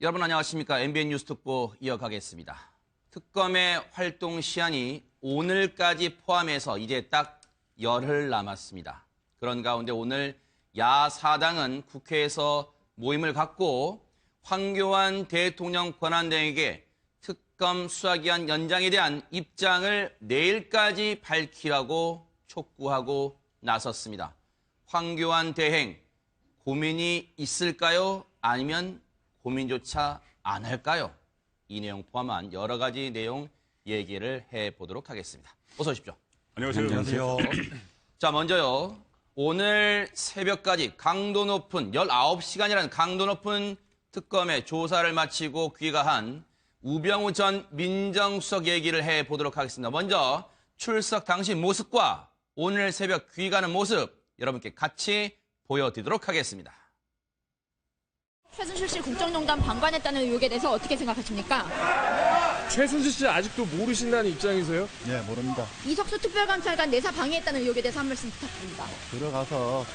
여러분 안녕하십니까? MBN 뉴스 특보 이어가겠습니다. 특검의 활동 시한이 오늘까지 포함해서 이제 딱 열흘 남았습니다. 그런 가운데 오늘 야4당은 국회에서 모임을 갖고 황교안 대통령 권한대행에게 특검 수사기한 연장에 대한 입장을 내일까지 밝히라고 촉구하고 나섰습니다. 황교안 대행, 고민이 있을까요? 아니면 고민조차 안 할까요? 이 내용 포함한 여러 가지 내용 얘기를 해보도록 하겠습니다. 어서 오십시오. 안녕하세요. 자, 먼저요. 오늘 새벽까지 강도 높은 19시간이라는 강도 높은 특검의 조사를 마치고 귀가한 우병우 전 민정수석 얘기를 해보도록 하겠습니다. 먼저 출석 당시 모습과 오늘 새벽 귀가하는 모습 여러분께 같이 보여드리도록 하겠습니다. 최순실 씨 국정농단 방관했다는 의혹에 대해서 어떻게 생각하십니까? 최순실 씨 아직도 모르신다는 입장이세요? 네, 모릅니다. 이석수 특별감찰관 내사 방해했다는 의혹에 대해서 한 말씀 부탁드립니다. 들어가서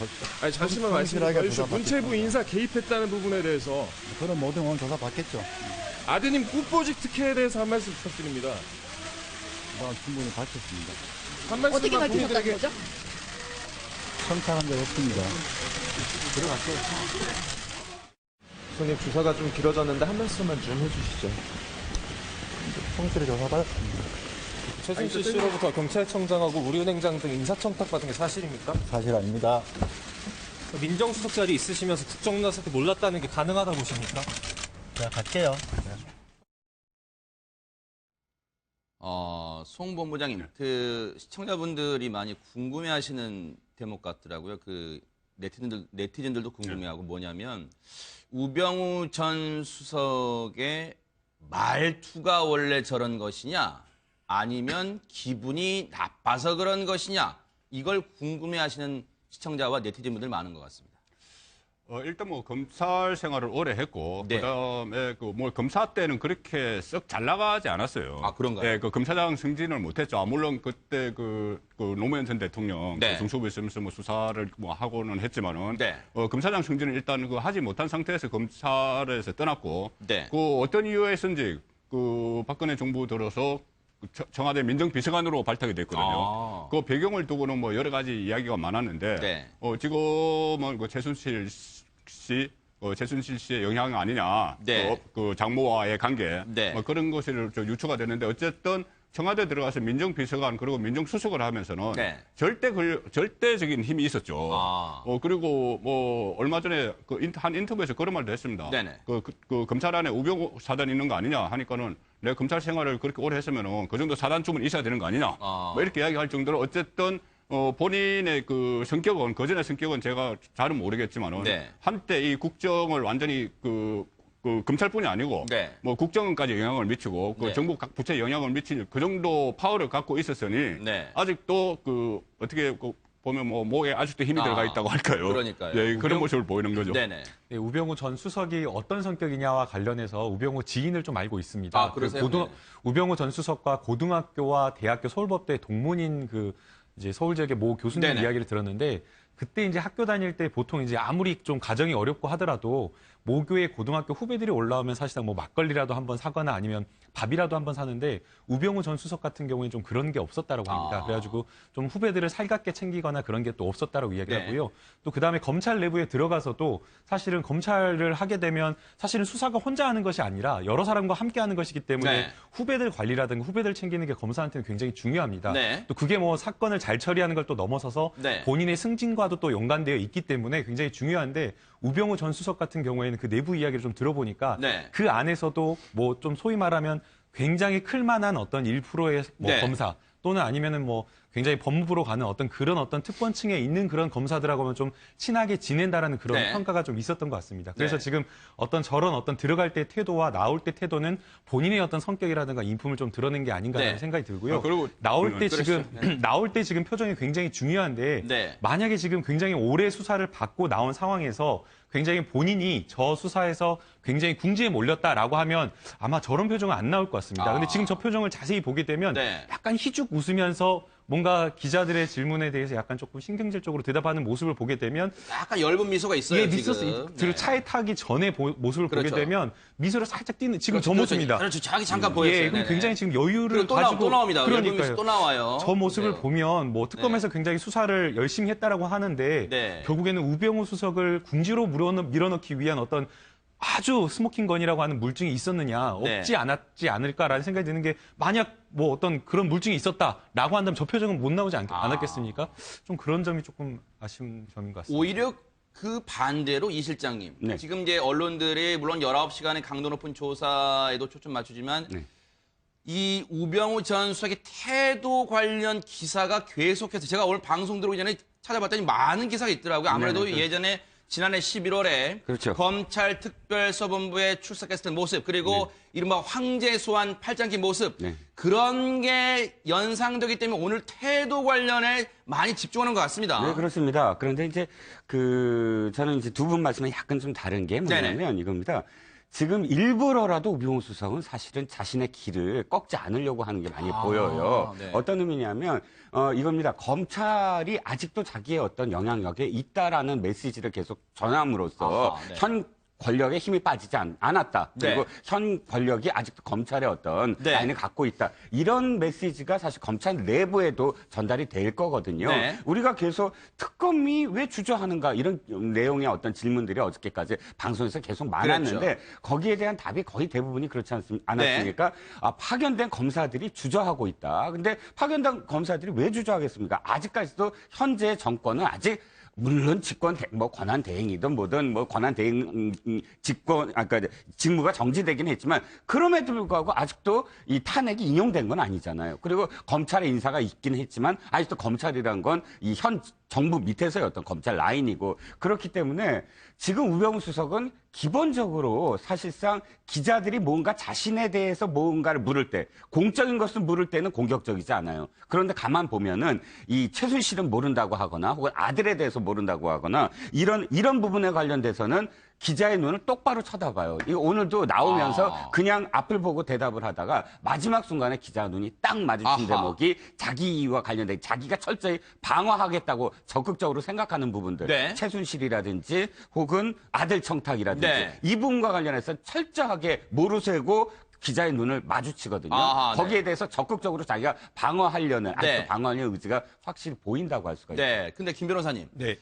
아니 잠시만 말씀 좀 해주시죠. 문체부 인사 개입했다는 부분에 대해서 그런 모든 건 조사 받겠죠. 아드님 꽃보직 특혜에 대해서 한 말씀 부탁드립니다. 충분히 밝혔습니다. 한 어떻게 말씀만 밝히셨다는 국민들에게 거죠? 청탁한 적 없습니다. 손님 주사가 좀 길어졌는데 한 말씀만 좀 해주시죠. 성실히 조사 받았습니다. 최순실 씨로부터 경찰청장하고 우리은행장 등 인사청탁 받은 게 사실입니까? 사실 아닙니다. 민정수석 자리 있으시면서 국정농단 사태 몰랐다는 게 가능하다 보십니까? 자, 갈게요. 송 본부장님, 시청자분들이 많이 궁금해하시는 대목 같더라고요. 네티즌들도 궁금해하고 뭐냐면 우병우 전 수석의 말투가 원래 저런 것이냐, 아니면 기분이 나빠서 그런 것이냐, 이걸 궁금해하시는 시청자와 네티즌분들 많은 것 같습니다. 일단 검찰 생활을 오래 했고, 네. 그다음에 검사 때는 그렇게 썩 잘 나가지 않았어요. 아, 그런가요? 네, 검사장 승진을 못했죠. 물론 그때 노무현 전 대통령 네. 중수부에 있으면서 수사를 하고는 했지만은, 네. 검사장 승진을 일단 하지 못한 상태에서 검찰에서 떠났고, 네. 어떤 이유에서인지 박근혜 정부 들어서 청와대 민정비서관으로 발탁이 됐거든요. 그 배경을 두고는 여러 가지 이야기가 많았는데, 네. 지금은 최순실 씨의 영향 아니냐, 네. 장모와의 관계, 네. 그런 것이 좀 유추가 되는데, 어쨌든 청와대 들어가서 민정비서관 그리고 민정수석을 하면서는 네. 절대적인 힘이 있었죠. 아. 그리고 얼마 전에 한 인터뷰에서 그런 말도 했습니다. 네네. 검찰 안에 우병우 사단이 있는 거 아니냐 하니까는 내가 검찰 생활을 그렇게 오래 했으면은 그 정도 사단쯤은 있어야 되는 거 아니냐. 이렇게 이야기할 정도로 어쨌든 본인의 성격은, 그전의 성격은 제가 잘은 모르겠지만은, 네. 한때 이 국정을 완전히 검찰뿐이 아니고, 네. 국정원까지 영향을 미치고, 네. 정부 각 부처에 영향을 미칠 그 정도 파워를 갖고 있었으니, 네. 아직도 어떻게 보면 목에 아직도 힘이 들어가 있다고 할까요? 그러니까요. 예, 그런 모습을 보이는 거죠. 네네. 네, 우병우 전 수석이 어떤 성격이냐와 관련해서 우병우 지인을 좀 알고 있습니다. 아, 그러세요? 네. 우병우 전 수석과 고등학교와 대학교 서울법대 동문인 이제 서울 지역의 모 교수님 네네. 이야기를 들었는데, 그때 이제 학교 다닐 때 보통 이제 아무리 좀 가정이 어렵고 하더라도 모교의 고등학교 후배들이 올라오면 사실상 막걸리라도 한번 사거나 아니면 밥이라도 한번 사는데, 우병우 전 수석 같은 경우에는 좀 그런 게 없었다라고 합니다. 그래가지고 좀 후배들을 살갑게 챙기거나 그런 게 또 없었다라고 이야기하고요. 네. 또 그다음에 검찰 내부에 들어가서도 사실은 검찰을 하게 되면 사실은 수사가 혼자 하는 것이 아니라 여러 사람과 함께 하는 것이기 때문에 네. 후배들 관리라든가 후배들 챙기는 게 검사한테는 굉장히 중요합니다. 네. 또 그게 사건을 잘 처리하는 걸 또 넘어서서 네. 본인의 승진과도 또 연관되어 있기 때문에 굉장히 중요한데, 우병우 전 수석 같은 경우에는 그 내부 이야기를 좀 들어보니까 네. 그 안에서도 좀 소위 말하면 굉장히 클만한 어떤 1%의 네. 검사, 또는 아니면은 굉장히 법무부로 가는 그런 특권층에 있는 그런 검사들하고는 좀 친하게 지낸다라는 그런 네. 평가가 좀 있었던 것 같습니다. 그래서 네. 지금 저런 들어갈 때 태도와 나올 때 태도는 본인의 성격이라든가 인품을 좀 드러낸 게 아닌가라는 네. 생각이 들고요. 그리고 나올 때 그렇죠. 나올 때 지금 표정이 굉장히 중요한데, 네. 만약에 지금 굉장히 오래 수사를 받고 나온 상황에서 굉장히 본인이 저 수사에서 굉장히 궁지에 몰렸다라고 하면 아마 저런 표정은 안 나올 것 같습니다. 근데 지금 저 표정을 자세히 보게 되면 네. 약간 희죽 웃으면서 뭔가 기자들의 질문에 대해서 약간 조금 신경질적으로 대답하는 모습을 보게 되면 약간 엷은 미소가 있어요. 예, 지금. 미소스 그리고 차에 타기 전에 모습을 그렇죠. 보게 되면 미소를 살짝 띄는 지금 그렇죠, 저 모습입니다. 그렇죠. 자기 잠깐 보였어요. 예, 그럼 네네. 굉장히 지금 여유를 그리고 또, 가지고 또 나옵니다. 엷은 미소 그러니까요. 또 나와요. 저 모습을 네. 보면 뭐 특검에서 굉장히 수사를 열심히 했다라고 하는데 네. 결국에는 우병우 수석을 궁지로 밀어넣기 위한 어떤 아주 스모킹건이라고 하는 물증이 있었느냐 네. 없지 않았지 않을까라는 생각이 드는 게 만약 뭐 어떤 그런 물증이 있었다라고 한다면 저 표정은 못 나오지 않았겠습니까? 좀 그런 점이 조금 아쉬운 점인 것 같습니다. 오히려 그 반대로 이 실장님. 네. 지금 이제 언론들이 물론 19시간의 강도 높은 조사에도 초점 맞추지만 네. 이 우병우 전 수석의 태도 관련 기사가 계속해서 제가 오늘 방송 들어오기 전에 찾아봤더니 많은 기사가 있더라고요. 아무래도 예전에 지난해 11월에 그렇죠. 검찰 특별수사본부에 출석했을 모습 그리고 이른바 황제 소환 팔짱낀 모습 네. 그런 게 연상되기 때문에 오늘 태도 관련에 많이 집중하는 것 같습니다. 네, 그렇습니다. 그런데 이제 저는 이제 두 분 말씀은 약간 좀 다른 게 뭐냐면 네네. 이겁니다. 지금 일부러라도 우병우 수석은 사실은 자신의 길을 꺾지 않으려고 하는 게 많이 보여요. 네. 어떤 의미냐면 이겁니다. 검찰이 아직도 자기의 어떤 영향력에 있다라는 메시지를 계속 전함으로써 아하, 네. 현 권력에 힘이 빠지지 않았다. 그리고 네. 현 권력이 아직도 검찰의 어떤 네. 라인을 갖고 있다. 이런 메시지가 사실 검찰 내부에도 전달이 될 거거든요. 네. 우리가 계속 특검이 왜 주저하는가 이런 내용의 어떤 질문들이 어저께까지 방송에서 계속 많았는데 그렇죠. 거기에 대한 답이 거의 대부분이 그렇지 않았습니까? 파견된 검사들이 주저하고 있다. 근데 파견된 검사들이 왜 주저하겠습니까? 아직까지도 현재 정권은 아직 물론 권한 대행이든 뭐든 권한 대행 직무가 정지되긴 했지만 그럼에도 불구하고 아직도 이 탄핵이 인용된 건 아니잖아요. 그리고 검찰의 인사가 있긴 했지만 아직도 검찰이란 건 이 현 정부 밑에서의 어떤 검찰 라인이고 그렇기 때문에 지금 우병우 수석은 기본적으로 사실상 기자들이 뭔가 자신에 대해서 뭔가를 물을 때 공적인 것을 물을 때는 공격적이지 않아요. 그런데 가만 보면은 이 최순실은 모른다고 하거나 혹은 아들에 대해서 모른다고 하거나 이런 부분에 관련돼서는 기자의 눈을 똑바로 쳐다봐요. 이거 오늘도 나오면서 그냥 앞을 보고 대답을 하다가 마지막 순간에 기자 눈이 딱 마주친 대목이 자기 이유와 관련된 자기가 철저히 방어하겠다고 적극적으로 생각하는 부분들. 네. 최순실이라든지 혹은 아들 청탁이라든지 네. 이 부분과 관련해서 철저하게 모르쇠고 기자의 눈을 마주치거든요. 거기에 대해서 적극적으로 자기가 방어하려는 아직도 방어하려는 의지가 확실히 보인다고 할 수가 있어요. 네, 근데 김 변호사님. 네.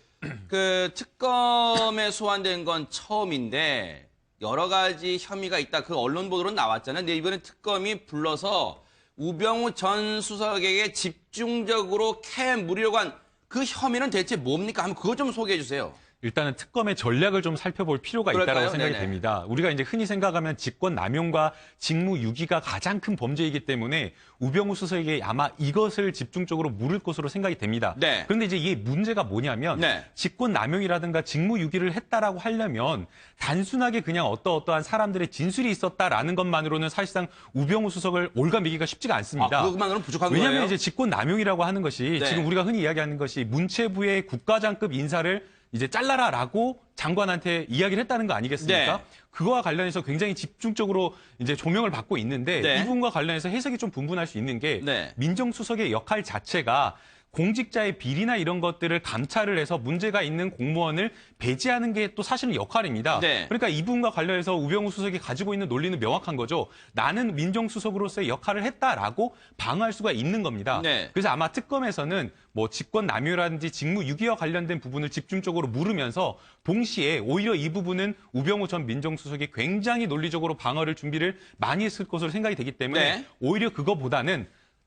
그 특검에 소환된 건 처음인데 여러 가지 혐의가 있다. 그 언론 보도로는 나왔잖아요. 근데 이번에 특검이 불러서 우병우 전 수석에게 집중적으로 캐 물으려고 한 그 혐의는 대체 뭡니까? 한번 그거 좀 소개해 주세요. 일단은 특검의 전략을 좀 살펴볼 필요가 있다고 그럴까요? 생각이 네네. 됩니다. 우리가 이제 흔히 생각하면 직권 남용과 직무유기가 가장 큰 범죄이기 때문에 우병우 수석에게 아마 이것을 집중적으로 물을 것으로 생각이 됩니다. 네. 그런데 이제 이게 문제가 뭐냐면 네. 직권 남용이라든가 직무유기를 했다라고 하려면 단순하게 그냥 어떠한 사람들의 진술이 있었다라는 것만으로는 사실상 우병우 수석을 올가매기가 쉽지가 않습니다. 그것만으로는 부족한 왜냐하면 거예요? 이제 직권 남용이라고 하는 것이 네. 지금 우리가 흔히 이야기하는 것이 문체부의 국가장급 인사를 이제 잘라라라고 장관한테 이야기를 했다는 거 아니겠습니까? 네. 그거와 관련해서 굉장히 집중적으로 이제 조명을 받고 있는데 네. 이 부분과 관련해서 해석이 좀 분분할 수 있는 게 네. 민정수석의 역할 자체가 공직자의 비리나 이런 것들을 감찰을 해서 문제가 있는 공무원을 배제하는 게 또 사실은 역할입니다. 네. 그러니까 이 부분과 관련해서 우병우 수석이 가지고 있는 논리는 명확한 거죠. 나는 민정수석으로서의 역할을 했다라고 방어할 수가 있는 겁니다. 네. 그래서 아마 특검에서는 뭐 직권 남용이라든지 직무유기와 관련된 부분을 집중적으로 물으면서 동시에 오히려 이 부분은 우병우 전 민정수석이 굉장히 논리적으로 방어를 준비를 많이 했을 것으로 생각이 되기 때문에 네. 오히려 그거보다는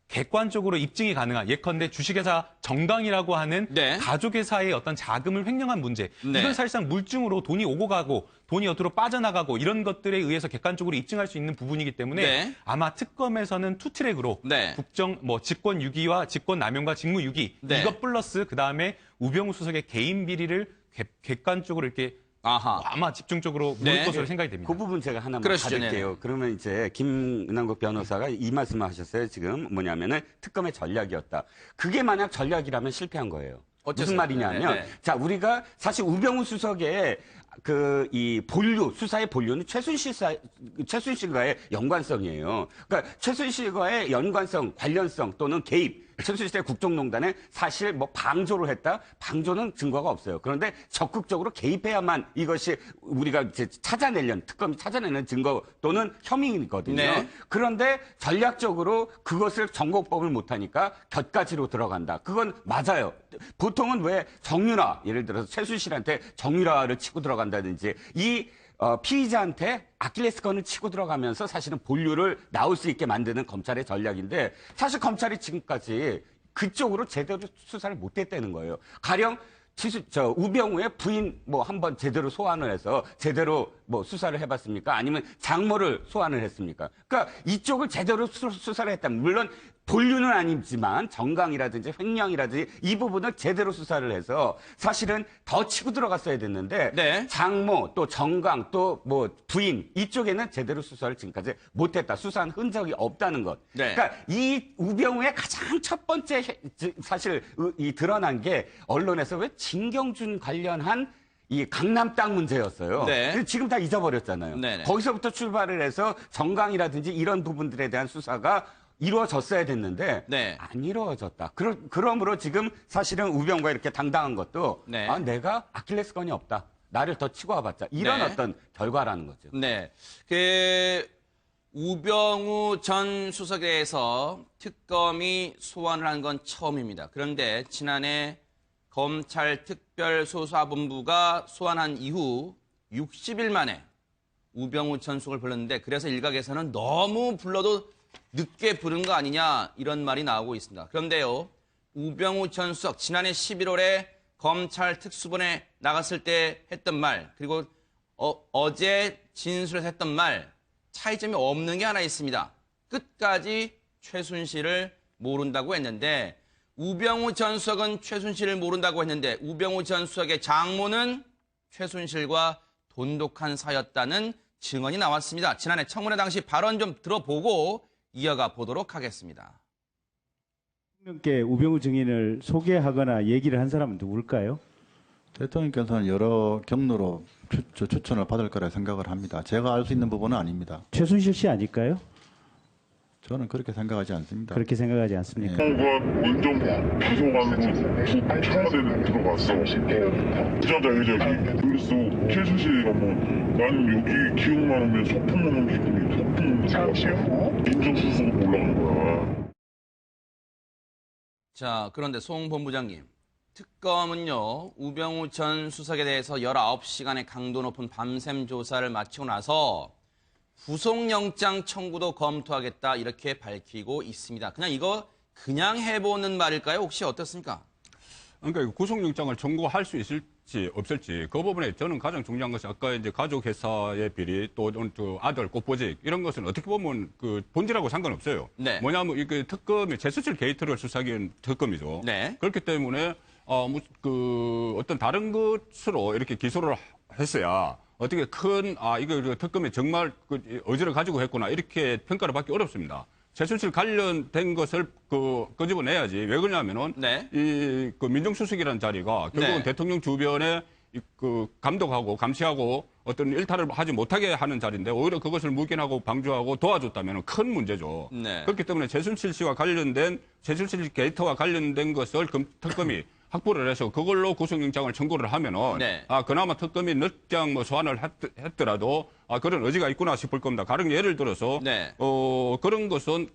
객관적으로 입증이 가능한 예컨대 주식회사 정강이라고 하는 네. 가족회사의 어떤 자금을 횡령한 문제. 네. 이건 사실상 물증으로 돈이 오고 가고 돈이 어디로 빠져나가고 이런 것들에 의해서 객관적으로 입증할 수 있는 부분이기 때문에 네. 아마 특검에서는 투트랙으로 네. 국정 직권 유기와 직권 남용과 직무 유기 네. 이것 플러스 그다음에 우병우 수석의 개인 비리를 객관적으로 이렇게 아마 집중적으로 물을 네. 것으로 생각이 됩니다. 그 부분 제가 하나만 그러시죠. 받을게요. 네네. 그러면 이제 김은환국 변호사가 이 말씀을 하셨어요. 지금 뭐냐면은 특검의 전략이었다. 그게 만약 전략이라면 실패한 거예요. 어째서요? 무슨 말이냐면 네네. 자 우리가 사실 우병우 수석의 이 수사의 본류는 최순실과의 연관성이에요. 그러니까 최순실과의 연관성, 관련성 또는 개입 최순실 국정농단에 사실 뭐 방조를 했다? 방조는 증거가 없어요. 그런데 적극적으로 개입해야만 이것이 우리가 이제 특검이 찾아내는 증거 또는 혐의거든요. 네. 그런데 전략적으로 그것을 정곡법을 못하니까 곁가지로 들어간다. 그건 맞아요. 보통은 왜 정유라, 예를 들어서 최순실한테 정유라를 치고 들어간다든지 피의자한테 아킬레스건을 치고 들어가면서 사실은 본류를 나올 수 있게 만드는 검찰의 전략인데 사실 검찰이 지금까지 그쪽으로 제대로 수사를 못했다는 거예요. 가령 우병우의 부인 한번 제대로 소환을 해서 제대로 수사를 해봤습니까? 아니면 장모를 소환을 했습니까? 그러니까 이쪽을 제대로 수사를 했다면 물론 본류는 아니지만 정강이라든지 횡령이라든지 이 부분을 제대로 수사를 해서 사실은 더 치고 들어갔어야 됐는데 네. 장모 또 정강 또 부인 이쪽에는 제대로 수사를 지금까지 못했다. 수사한 흔적이 없다는 것. 네. 그러니까 이 우병우의 가장 첫 번째 사실 이 드러난 게 언론에서 왜 진경준 관련한 이 강남 땅 문제였어요. 네. 근데 지금 다 잊어버렸잖아요. 네네. 거기서부터 출발을 해서 정강이라든지 이런 부분들에 대한 수사가 이루어졌어야 됐는데 네. 안 이루어졌다. 그러므로 지금 사실은 우병우가 이렇게 당당한 것도 네. 내가 아킬레스건이 없다. 나를 더 치고 와봤자 이런 네. 어떤 결과라는 거죠. 네. 우병우 전 수석에 대해서 특검이 소환을 한 건 처음입니다. 그런데 지난해 검찰 특별수사본부가 소환한 이후 60일 만에 우병우 전 수석을 불렀는데 그래서 일각에서는 너무 불러도 늦게 부른 거 아니냐 이런 말이 나오고 있습니다. 그런데요. 우병우 전 수석 지난해 11월에 검찰 특수본에 나갔을 때 했던 말 그리고 어제 진술에서 했던 말 차이점이 없는 게 하나 있습니다. 끝까지 최순실을 모른다고 했는데 우병우 전 수석은 최순실을 모른다고 했는데 우병우 전 수석의 장모는 최순실과 돈독한 사이였다는 증언이 나왔습니다. 지난해 청문회 당시 발언 좀 들어보고 이어가 보도록 하겠습니다. 대통령께 우병우 증인을 소개하거나 얘기를 한 사람은 누굴까요? 대통령께서는 여러 경로로 추천을 받을 거라 생각을 합니다. 제가 알 수 있는 부분은 아닙니다. 최순실 씨 아닐까요? 저는 그렇게 생각하지 않습니다. 그렇게 생각하지 않습니까? 민정부 비서관으로 청와대에 들어갔어. 부자자 여자기. 그래서 최순실이가 나는 여기 기억만 하면 소품 먹는 기분이 소품 민정수석으로 올라간 거야. 자, 그런데 송 본부장님. 특검은요, 우병우 전 수석에 대해서 19시간의 강도 높은 밤샘 조사를 마치고 나서 구속영장 청구도 검토하겠다 이렇게 밝히고 있습니다. 그냥 해보는 말일까요? 혹시 어떻습니까? 그러니까 구속영장을 청구할 수 있을지 없을지 그 부분에 저는 가장 중요한 것이 아까 이제 가족회사의 비리 또 아들 꽃보직 이런 것은 어떻게 보면 그 본질하고 상관없어요. 네. 뭐냐면 이게 특검이 최순실 게이트를 수사하기 위한 특검이죠. 네. 그렇기 때문에 어떤 다른 것으로 이렇게 기소를 했어야 어떻게 이거 특검이 정말 의지를 가지고 했구나 이렇게 평가를 받기 어렵습니다. 최순실 관련된 것을 끄집어내야지. 왜 그러냐면은 네. 그 민정수석이라는 자리가 결국은 네. 대통령 주변에 감독하고 감시하고 어떤 일탈을 하지 못하게 하는 자리인데 오히려 그것을 묵인하고 방조하고 도와줬다면 큰 문제죠. 네. 그렇기 때문에 최순실 게이트와 관련된 것을 특검이 확보를 해서 그걸로 구속영장을 청구를 하면은 네. 그나마 특검이 늦장 소환을 했더라도 그런 의지가 있구나 싶을 겁니다. 가령 예를 들어서 네. 그런 것은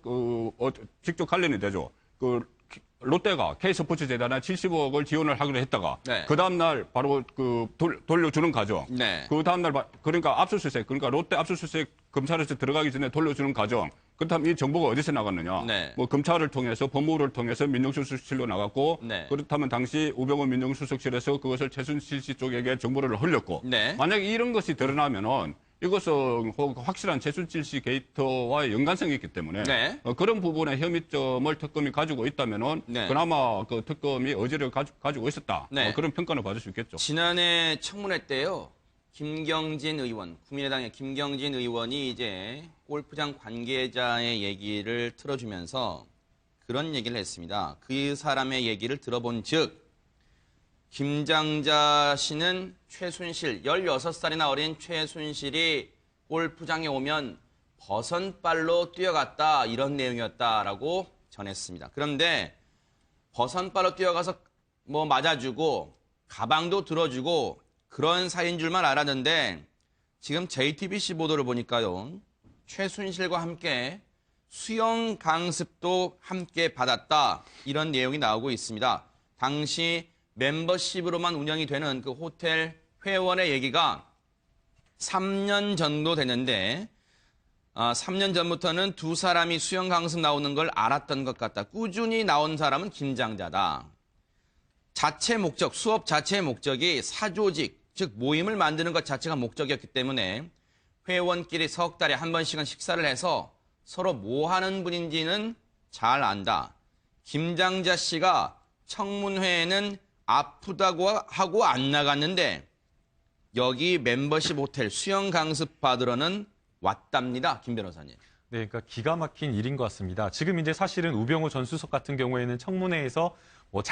직접 관련이 되죠. 롯데가 K스포츠재단에 70억을 지원을 하기로 했다가 네. 그 다음 날 바로 돌려주는 과정. 네. 그 다음 날 그러니까 압수수색 롯데 압수수색 검찰에서 들어가기 전에 돌려주는 과정. 그렇다면 이 정보가 어디서 나갔느냐? 네. 검찰을 통해서 법무부를 통해서 민정수석실로 나갔고 네. 그렇다면 당시 우병우 민정수석실에서 그것을 최순실 씨 쪽에게 정보를 흘렸고 네. 만약에 이런 것이 드러나면은 이것은 확실한 최순실 씨 게이트와의 연관성이 있기 때문에 네. 그런 부분의 혐의점을 특검이 가지고 있다면은 네. 그나마 그 특검이 의지를 가지고 있었다. 네. 그런 평가를 받을 수 있겠죠. 지난해 청문회 때요. 김경진 의원, 국민의당의 김경진 의원이 이제 골프장 관계자의 얘기를 틀어주면서 그런 얘기를 했습니다. 그 사람의 얘기를 들어본 즉 김장자 씨는 최순실, 16살이나 어린 최순실이 골프장에 오면 버선발로 뛰어갔다 이런 내용이었다라고 전했습니다. 그런데 버선발로 뛰어가서 뭐 맞아주고 가방도 들어주고 그런 사이인 줄만 알았는데 지금 JTBC 보도를 보니까요. 최순실과 함께 수영 강습도 함께 받았다. 이런 내용이 나오고 있습니다. 당시 멤버십으로만 운영이 되는 그 호텔 회원의 얘기가 3년 정도 되는데 3년 전부터는 두 사람이 수영 강습 나오는 걸 알았던 것 같다. 꾸준히 나온 사람은 김장자다. 자체 목적, 수업 자체의 목적이 사조직, 즉 모임을 만드는 것 자체가 목적이었기 때문에 회원끼리 석 달에 한 번씩은 식사를 해서 서로 뭐 하는 분인지는 잘 안다. 김장자 씨가 청문회에는 아프다고 하고 안 나갔는데 여기 멤버십 호텔 수영 강습 받으러는 왔답니다. 김 변호사님. 네, 그러니까 기가 막힌 일인 것 같습니다. 지금 이제 사실은 우병우 전 수석 같은 경우에는 청문회에서 뭐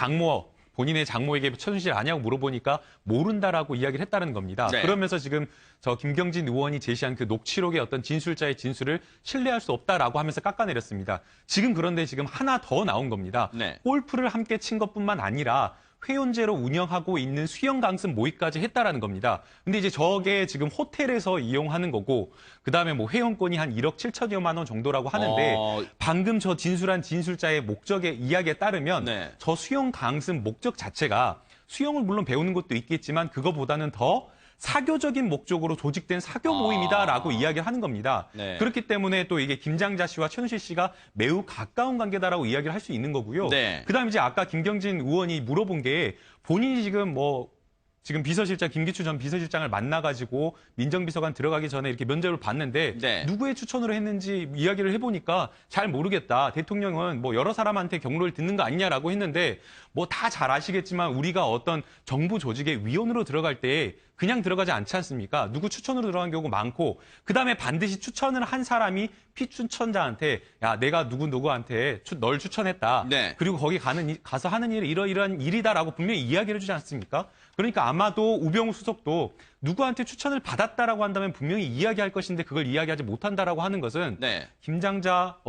본인의 장모에게 최순실 아냐고 물어보니까 모른다라고 이야기를 했다는 겁니다. 네. 그러면서 지금 저 김경진 의원이 제시한 그 녹취록의 어떤 진술자의 진술을 신뢰할 수 없다라고 하면서 깎아내렸습니다. 지금 그런데 지금 하나 더 나온 겁니다. 네. 골프를 함께 친 것뿐만 아니라 회원제로 운영하고 있는 수영 강습 모의까지 했다라는 겁니다. 근데 이제 저게 지금 호텔에서 이용하는 거고, 그 다음에 뭐 회원권이 한 1억 7천여만 원 정도라고 하는데, 방금 저 진술한 진술자의 목적의 이야기에 따르면, 네. 저 수영 강습 목적 자체가 수영을 물론 배우는 것도 있겠지만, 그거보다는 더 사교적인 목적으로 조직된 사교 모임이다라고 이야기를 하는 겁니다. 네. 그렇기 때문에 또 이게 김장자 씨와 최순실 씨가 매우 가까운 관계다라고 이야기를 할 수 있는 거고요. 네. 그다음에 이제 아까 김경진 의원이 물어본 게 본인이 지금 비서실장 김기춘 전 비서실장을 만나가지고 민정비서관 들어가기 전에 이렇게 면접을 봤는데 네. 누구의 추천으로 했는지 이야기를 해보니까 잘 모르겠다. 대통령은 뭐 여러 사람한테 경로를 듣는 거 아니냐라고 했는데 뭐 다 잘 아시겠지만 우리가 어떤 정부 조직의 위원으로 들어갈 때 그냥 들어가지 않지 않습니까? 누구 추천으로 들어간 경우 많고 그다음에 반드시 추천을 한 사람이 피추천자한테 야 내가 누구한테 널 추천했다. 네. 그리고 거기 가서 하는 일이 이러이러한 일이다라고 분명히 이야기를 해주지 않습니까? 그러니까 아마도 우병우 수석도 누구한테 추천을 받았다라고 한다면 분명히 이야기할 것인데 그걸 이야기하지 못한다라고 하는 것은 네. 김장자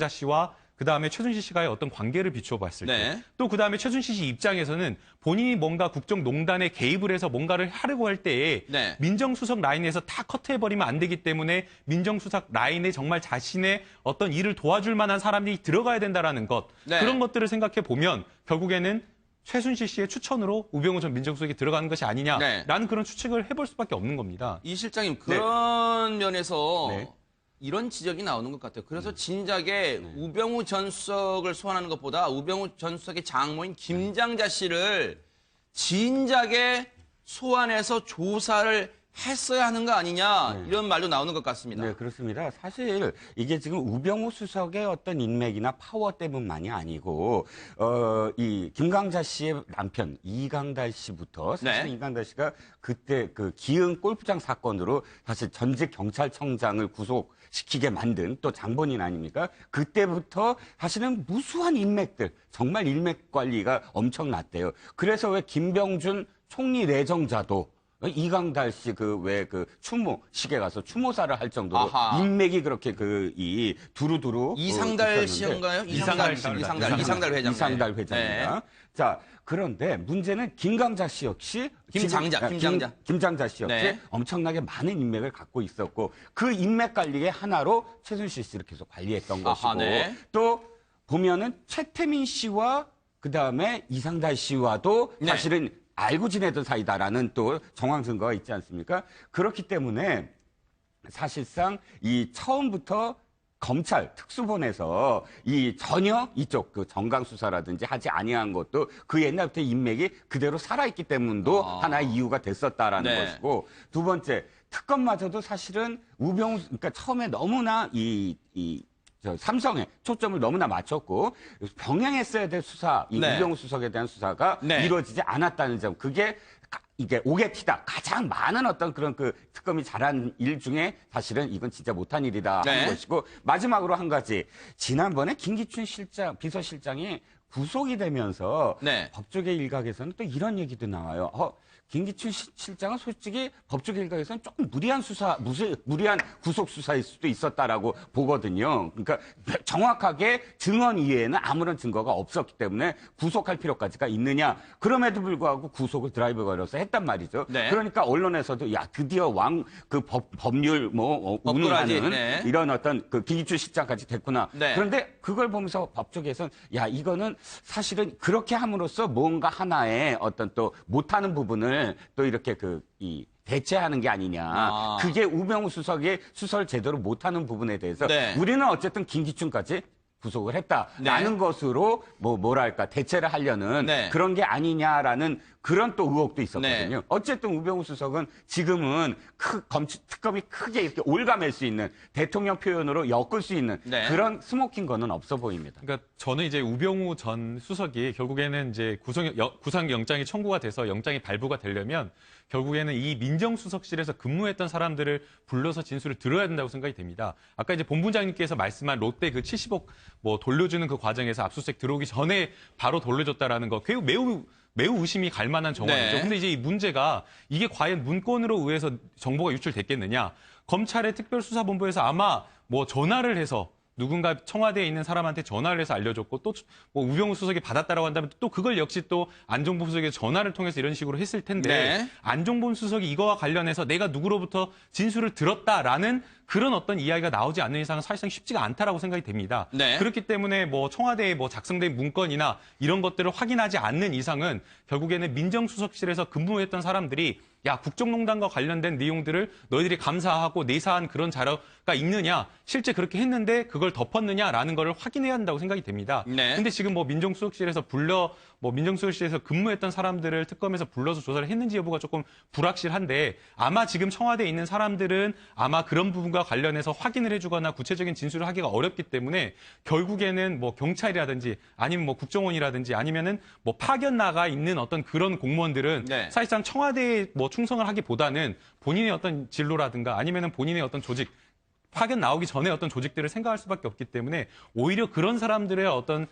씨와 그다음에 최순실 씨와의 어떤 관계를 비추어 봤을 때 네. 또 그다음에 최순실 씨 입장에서는 본인이 뭔가 국정농단에 개입을 해서 뭔가를 하려고 할 때에 네. 민정수석 라인에서 다 커트해버리면 안 되기 때문에 민정수석 라인에 정말 자신의 어떤 일을 도와줄 만한 사람이 들어가야 된다라는 것 네. 그런 것들을 생각해 보면 결국에는 최순실 씨의 추천으로 우병우 전 민정수석이 들어가는 것이 아니냐라는 네. 그런 추측을 해볼 수밖에 없는 겁니다. 이 실장님 그런 면에서 네. 이런 지적이 나오는 것 같아요. 그래서 진작에 우병우 전 수석을 소환하는 것보다 우병우 전 수석의 장모인 김장자 씨를 진작에 소환해서 조사를 했어야 하는 거 아니냐 이런 말도 나오는 것 같습니다. 네, 그렇습니다. 사실 이게 지금 우병우 수석의 어떤 인맥이나 파워 때문만이 아니고 이 김강자 씨의 남편 이강달 씨부터 사실 네. 이강달 씨가 그때 그 기흥 골프장 사건으로 사실 전직 경찰청장을 구속시키게 만든 또 장본인 아닙니까? 그때부터 사실은 무수한 인맥들, 정말 인맥 관리가 엄청났대요. 그래서 왜 김병준 총리 내정자도 이강달 씨 추모 시계 가서 추모사를 할 정도로 아하. 인맥이 그렇게 이 두루두루 이상달 있었는데. 씨인가요? 이상달 이상달 회장. 이상달 회장입니다. 네. 자, 그런데 문제는 김강자 씨 역시 김장자 씨 역시 네. 엄청나게 많은 인맥을 갖고 있었고 그 인맥 관리의 하나로 최순실 씨를 계속 관리했던 것이고 네. 또 보면은 최태민 씨와 그다음에 이상달 씨와도 네. 사실은 알고 지내던 사이다라는 또 정황 증거가 있지 않습니까? 그렇기 때문에 사실상 이 처음부터 검찰 특수본에서 이 전혀 이쪽 그 정강 수사라든지 하지 아니한 것도 그 옛날부터 인맥이 그대로 살아있기 때문도 하나의 이유가 됐었다라는 네. 것이고 두 번째 특검마저도 사실은 그러니까 처음에 너무나 삼성에 초점을 너무나 맞췄고 병행했어야 될 수사, 이 네. 우병우 수석에 대한 수사가 네. 이루어지지 않았다는 점, 이게 오게티다. 가장 많은 어떤 그런 그 특검이 잘한 일 중에 사실은 이건 진짜 못한 일이다 네. 하는 것이고 마지막으로 한 가지 지난번에 김기춘 비서실장이 구속이 되면서 네. 법조계 일각에서는 또 이런 얘기도 나와요. 김기춘 실장은 솔직히 법적 일각에서는 조금 무리한 무리한 구속 수사일 수도 있었다라고 보거든요. 그러니까 정확하게 증언 이외에는 아무런 증거가 없었기 때문에 구속할 필요까지가 있느냐. 그럼에도 불구하고 구속을 드라이브 걸어서 했단 말이죠. 네. 그러니까 언론에서도 야 드디어 법률 운운하는 네. 이런 어떤 그 김기춘 실장까지 됐구나. 네. 그런데 그걸 보면서 법조계에서는 야 이거는 사실은 그렇게 함으로써 뭔가 하나의 어떤 또 못하는 부분을 또 이렇게 대체하는 게 아니냐. 그게 우병우 수석의 수사를 제대로 못하는 부분에 대해서 네. 우리는 어쨌든 김기춘까지 구속을 했다라는 것으로 뭐랄까 대체를 하려는 네. 그런 게 아니냐라는 그런 또 의혹도 있었거든요. 네. 어쨌든 우병우 수석은 지금은 특검이 크게 이렇게 올가맬 수 있는 대통령 표현으로 엮을 수 있는 네. 그런 스모킹 건은 없어 보입니다. 그러니까 저는 이제 우병우 전 수석이 결국에는 이제 구상영장이 청구가 돼서 영장이 발부가 되려면 결국에는 이 민정수석실에서 근무했던 사람들을 불러서 진술을 들어야 된다고 생각이 됩니다. 아까 이제 본부장님께서 말씀한 롯데 그 70억 돌려주는 그 과정에서 압수수색 들어오기 전에 바로 돌려줬다라는 거 매우 의심이 갈 만한 정황이죠. 네. 근데 이제 이 문제가 이게 과연 문건으로 의해서 정보가 유출됐겠느냐. 검찰의 특별수사본부에서 아마 전화를 해서 누군가 청와대에 있는 사람한테 전화를 해서 알려줬고 또 우병우 수석이 받았다라고 한다면 또 그걸 역시 또 안종범 수석이 전화를 통해서 이런 식으로 했을 텐데 네. 안종범 수석이 이거와 관련해서 내가 누구로부터 진술을 들었다라는 그런 어떤 이야기가 나오지 않는 이상은 사실상 쉽지가 않다라고 생각이 됩니다. 네. 그렇기 때문에 청와대에 작성된 문건이나 이런 것들을 확인하지 않는 이상은 결국에는 민정수석실에서 근무했던 사람들이 야, 국정농단과 관련된 내용들을 너희들이 감사하고 내사한 그런 자료가 있느냐, 실제 그렇게 했는데 그걸 덮었느냐라는 걸 확인해야 한다고 생각이 됩니다. 네. 근데 지금 민정수석실에서 민정수석실에서 근무했던 사람들을 특검에서 불러서 조사를 했는지 여부가 조금 불확실한데 아마 지금 청와대에 있는 사람들은 아마 그런 부분과 관련해서 확인을 해주거나 구체적인 진술을 하기가 어렵기 때문에 결국에는 경찰이라든지 아니면 국정원이라든지 아니면은 파견 나가 있는 어떤 그런 공무원들은 네. 사실상 청와대에 충성을 하기보다는 본인의 어떤 진로라든가 아니면은 본인의 어떤 조직 파견 나오기 전에 어떤 조직들을 생각할 수밖에 없기 때문에 오히려 그런 사람들의 어떤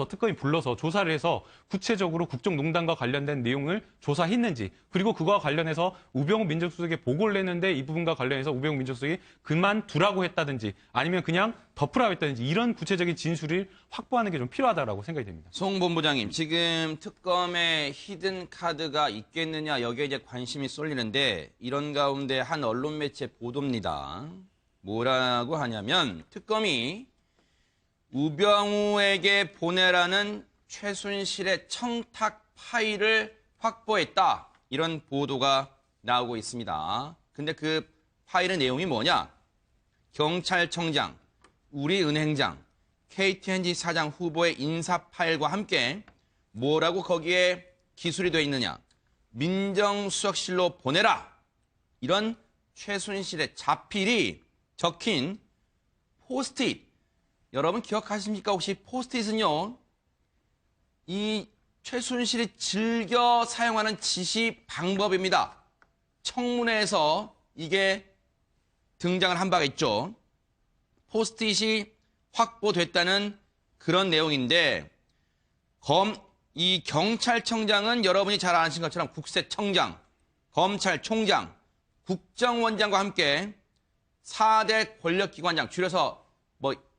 특검이 불러서 조사를 해서 구체적으로 국정농단과 관련된 내용을 조사했는지 그리고 그거와 관련해서 우병우 민정수석에 보고를 냈는데 이 부분과 관련해서 우병우 민정수석이 그만두라고 했다든지 아니면 그냥 덮으라고 했다든지 이런 구체적인 진술을 확보하는 게 좀 필요하다라고 생각이 됩니다. 송 본부장님, 지금 특검에 히든 카드가 있겠느냐 여기에 이제 관심이 쏠리는데 이런 가운데 한 언론 매체 보도입니다. 뭐라고 하냐면 특검이 우병우에게 보내라는 최순실의 청탁 파일을 확보했다. 이런 보도가 나오고 있습니다. 근데 그 파일의 내용이 뭐냐? 경찰청장, 우리은행장, KTNG 사장 후보의 인사 파일과 함께 뭐라고 거기에 기술이 되어 있느냐? 민정수석실로 보내라. 이런 최순실의 자필이 적힌 포스트잇. 여러분 기억하십니까? 혹시 포스트잇은요. 이 최순실이 즐겨 사용하는 지시 방법입니다. 청문회에서 이게 등장을 한 바가 있죠. 포스트잇이 확보됐다는 그런 내용인데 이 경찰청장은 여러분이 잘 아시는 것처럼 국세청장, 검찰총장, 국정원장과 함께 4대 권력기관장, 줄여서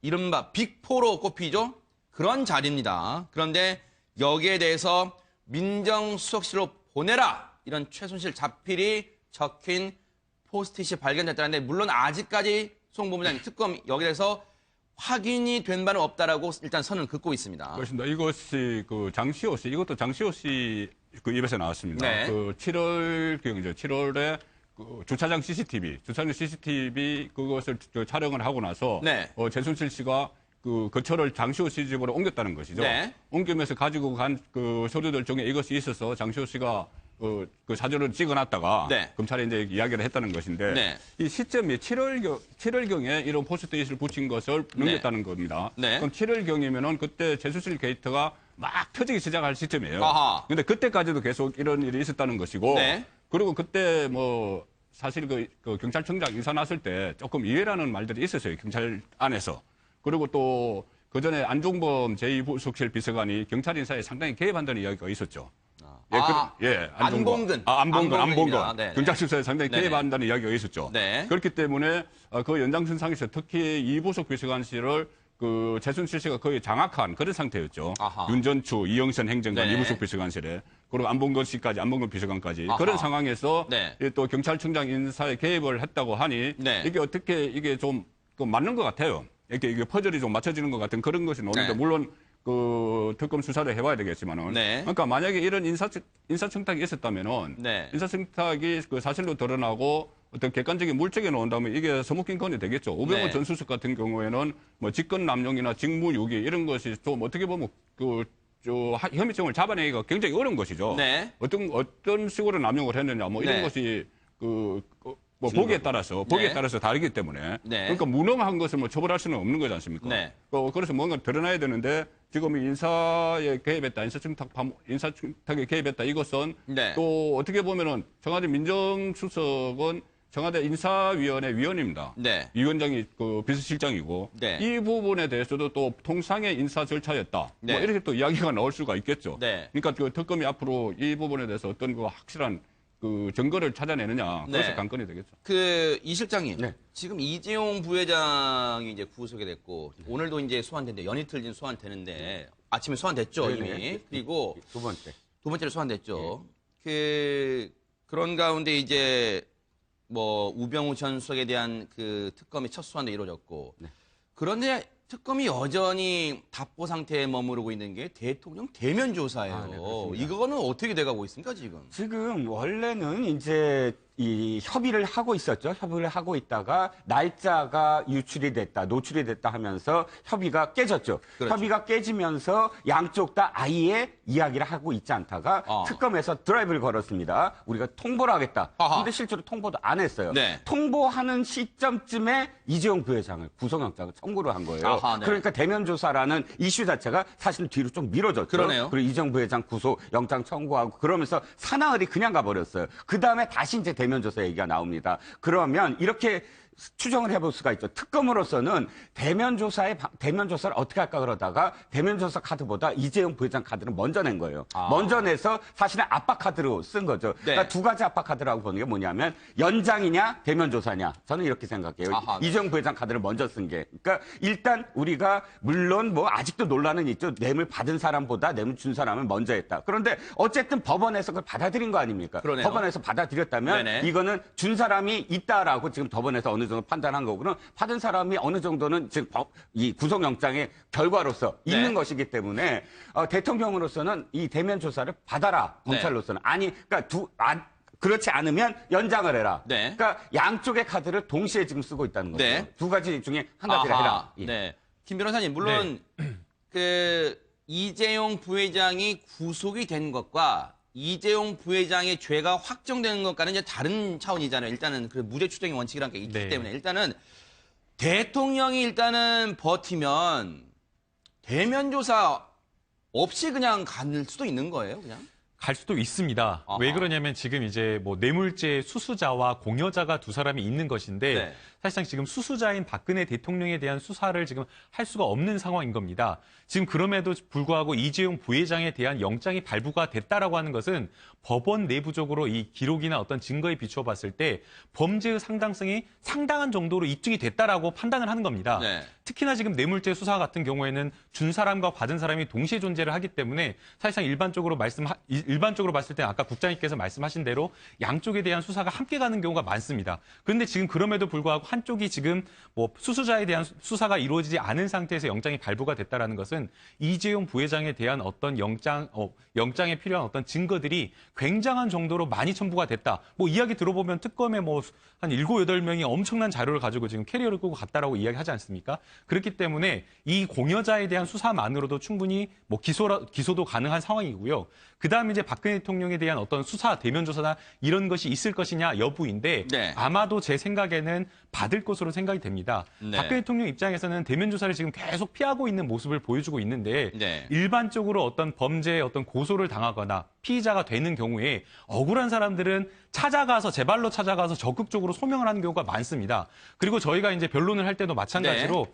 이른바 빅4로 꼽히죠. 그런 자리입니다. 그런데 여기에 대해서 민정수석실로 보내라. 이런 최순실 자필이 적힌 포스트잇이 발견됐다는데 물론 아직까지 송 본부장님 특검 여기에 대해서 확인이 된 바는 없다라고 일단 선을 긋고 있습니다. 그렇습니다. 이것이 장시호 씨, 이것도 장시호 씨 입에서 나왔습니다. 네. 7월경이죠. 7월에 주차장 CCTV 그것을 촬영을 하고 나서 네. 최순실 씨가 거처를 장시호 씨 집으로 옮겼다는 것이죠. 네. 옮기면서 가지고 간 서류들 중에 이것이 있어서 장시호 씨가 그 사진을 찍어놨다가 네. 검찰에 이제 이야기를 했다는 것인데 네. 이 시점이 7월경에 이런 포스트잇을 붙인 것을 넘겼다는 겁니다. 네. 그럼 7월경이면은 그때 최순실 게이트가 막 터지기 시작할 시점이에요. 아하. 근데 그때까지도 계속 이런 일이 있었다는 것이고 네. 그리고 그때 사실 그 경찰청장 인사 났을 때 조금 이해라는 말들이 있었어요. 경찰 안에서. 그리고 또 그전에 안종범 제2부속실 비서관이 경찰 인사에 상당히 개입한다는 이야기가 있었죠. 안봉근. 안봉근. 네. 경찰 수사에 상당히 네네. 개입한다는 이야기가 있었죠. 네. 그렇기 때문에 그 연장선상에서 특히 이부석 비서관실을 그 최순실 씨가 거의 장악한 그런 상태였죠. 아하. 윤전추, 이영선 행정관, 네. 이부석 비서관실에 그리고 안봉근 씨까지, 안봉근 비서관까지 아하. 그런 상황에서 네. 또 경찰청장 인사에 개입을 했다고 하니 네. 이게 어떻게 이게 좀 맞는 것 같아요. 이게 퍼즐이 좀 맞춰지는 것 같은 그런 것이 나오는데 네. 물론 그 특검 수사를 해봐야 되겠지만은. 네. 그러니까 만약에 이런 인사청탁이 있었다면은 네. 인사청탁이 그 사실로 드러나고 어떤 객관적인 물증이 나온다면 이게 서먹힌 건이 되겠죠. 우병우 네. 전 수석 같은 경우에는 뭐 직권 남용이나 직무유기 이런 것이 좀 어떻게 보면 혐의점을 잡아내기가 굉장히 어려운 것이죠. 네. 어떤 식으로 남용을 했느냐 뭐 이런 네. 것이 뭐 보기에 따라서 다르기 때문에 네. 그러니까 무능한 것을 뭐 처벌할 수는 없는 거지 않습니까? 네. 그래서 뭔가 드러나야 되는데 지금 인사에 개입했다, 인사청탁에 개입했다 이것은 네. 또 어떻게 보면은 청와대 민정수석은 청와대 인사위원회 위원입니다. 네. 위원장이 그 비서실장이고 네. 이 부분에 대해서도 또 통상의 인사 절차였다. 네. 뭐 이렇게 또 이야기가 나올 수가 있겠죠. 네. 그러니까 그 특검이 앞으로 이 부분에 대해서 어떤 그 확실한 그 증거를 찾아내느냐 그것이 네. 관건이 되겠죠. 이 실장님, 네. 지금 이재용 부회장이 이제 구속이 됐고 오늘도 이제 소환됐는데 연이틀 진 소환되는데 아침에 소환됐죠 네네. 이미. 그리고 두 번째. 두 번째로 소환됐죠. 그런 가운데 이제 뭐 우병우 전 수석에 대한 그 특검이 첫 소환도 이루어졌고 그런데 특검이 여전히 답보 상태에 머무르고 있는 게 대통령 대면 조사예요. 네, 그렇습니다. 이거는 어떻게 돼가고 있습니까 지금? 지금 원래는 이제 이 협의를 하고 있었죠. 협의를 하고 있다가 날짜가 노출이 됐다 하면서 협의가 깨졌죠. 그렇죠. 협의가 깨지면서 양쪽 다 아예 이야기를 하고 있지 않다가 특검에서 드라이브를 걸었습니다. 우리가 통보를 하겠다. 근데 실제로 통보도 안 했어요. 네. 통보하는 시점쯤에 이재용 부회장을 구속영장을 청구를 한 거예요. 네. 그러니까 대면 조사라는 이슈 자체가 사실 뒤로 좀 미뤄졌죠. 그러네요. 그리고 이재용 부회장 구속영장 청구하고 그러면서 사나흘이 그냥 가버렸어요. 그 다음에 다시 이제 대면 조사 얘기가 나옵니다. 그러면 이렇게 추정을 해볼 수가 있죠. 특검으로서는 대면 조사를 어떻게 할까 그러다가 대면 조사 카드보다 이재용 부회장 카드를 먼저 낸 거예요. 먼저 내서 사실은 압박 카드로 쓴 거죠. 네. 그러니까 두 가지 압박 카드라고 보는 게 뭐냐면 연장이냐 대면 조사냐. 저는 이렇게 생각해요. 네. 이재용 부회장 카드를 먼저 쓴 게. 그러니까 일단 우리가 물론 뭐 아직도 논란은 있죠. 뇌물 받은 사람보다 뇌물 준 사람은 먼저 했다. 그런데 어쨌든 법원에서 그걸 받아들인 거 아닙니까? 그러네요. 법원에서 받아들였다면 네네. 이거는 준 사람이 있다라고 지금 법원에서 어느 정도 판단한 거고는 받은 사람이 어느 정도는 지금 이 구속영장의 결과로서 네. 있는 것이기 때문에 대통령으로서는 이 대면 조사를 받아라. 검찰로서는. 그러니까 그렇지 않으면 연장을 해라. 네. 그러니까 양쪽의 카드를 동시에 지금 쓰고 있다는 거죠. 네. 두 가지 중에 한 가지를 해라. 예. 네. 김 변호사님, 물론 이재용 부회장이 구속이 된 것과 이재용 부회장의 죄가 확정되는 것과는 이제 다른 차원이잖아요. 일단은 그 무죄 추정의 원칙이라는 게 있기 네. 때문에 일단은 대통령이 일단은 버티면 대면 조사 없이 그냥 갈 수도 있는 거예요, 그냥? 갈 수도 있습니다. 아하. 왜 그러냐면 지금 이제 뭐 뇌물죄 수수자와 공여자가 두 사람이 있는 것인데 네. 사실상 지금 수수자인 박근혜 대통령에 대한 수사를 지금 할 수가 없는 상황인 겁니다. 지금 그럼에도 불구하고 이재용 부회장에 대한 영장이 발부가 됐다라고 하는 것은 법원 내부적으로 이 기록이나 어떤 증거에 비추어 봤을 때 범죄의 상당성이 상당한 정도로 입증이 됐다라고 판단을 하는 겁니다. 네. 특히나 지금 뇌물죄 수사 같은 경우에는 준 사람과 받은 사람이 동시에 존재를 하기 때문에 사실상 일반적으로 봤을 때 아까 국장님께서 말씀하신 대로 양쪽에 대한 수사가 함께 가는 경우가 많습니다. 그런데 지금 그럼에도 불구하고 한쪽이 지금 뭐 수수자에 대한 수사가 이루어지지 않은 상태에서 영장이 발부가 됐다라는 것은 이재용 부회장에 대한 어떤 영장에 필요한 어떤 증거들이 굉장한 정도로 많이 첨부가 됐다. 뭐 이야기 들어보면 특검에 뭐 한 7, 8명이 엄청난 자료를 가지고 지금 캐리어를 끌고 갔다라고 이야기하지 않습니까? 그렇기 때문에 이 공여자에 대한 수사만으로도 충분히 뭐 기소도 가능한 상황이고요. 그다음에 이제 박근혜 대통령에 대한 어떤 수사, 대면 조사나 이런 것이 있을 것이냐 여부인데 네. 아마도 제 생각에는 받을 것으로 생각이 됩니다. 네. 박근혜 대통령 입장에서는 대면 조사를 지금 계속 피하고 있는 모습을 보여주고 있는데 네. 일반적으로 어떤 범죄에 어떤 고소를 당하거나 피의자가 되는 경우에 억울한 사람들은 제 발로 찾아가서 적극적으로 소명을 하는 경우가 많습니다. 그리고 저희가 이제 변론을 할 때도 마찬가지로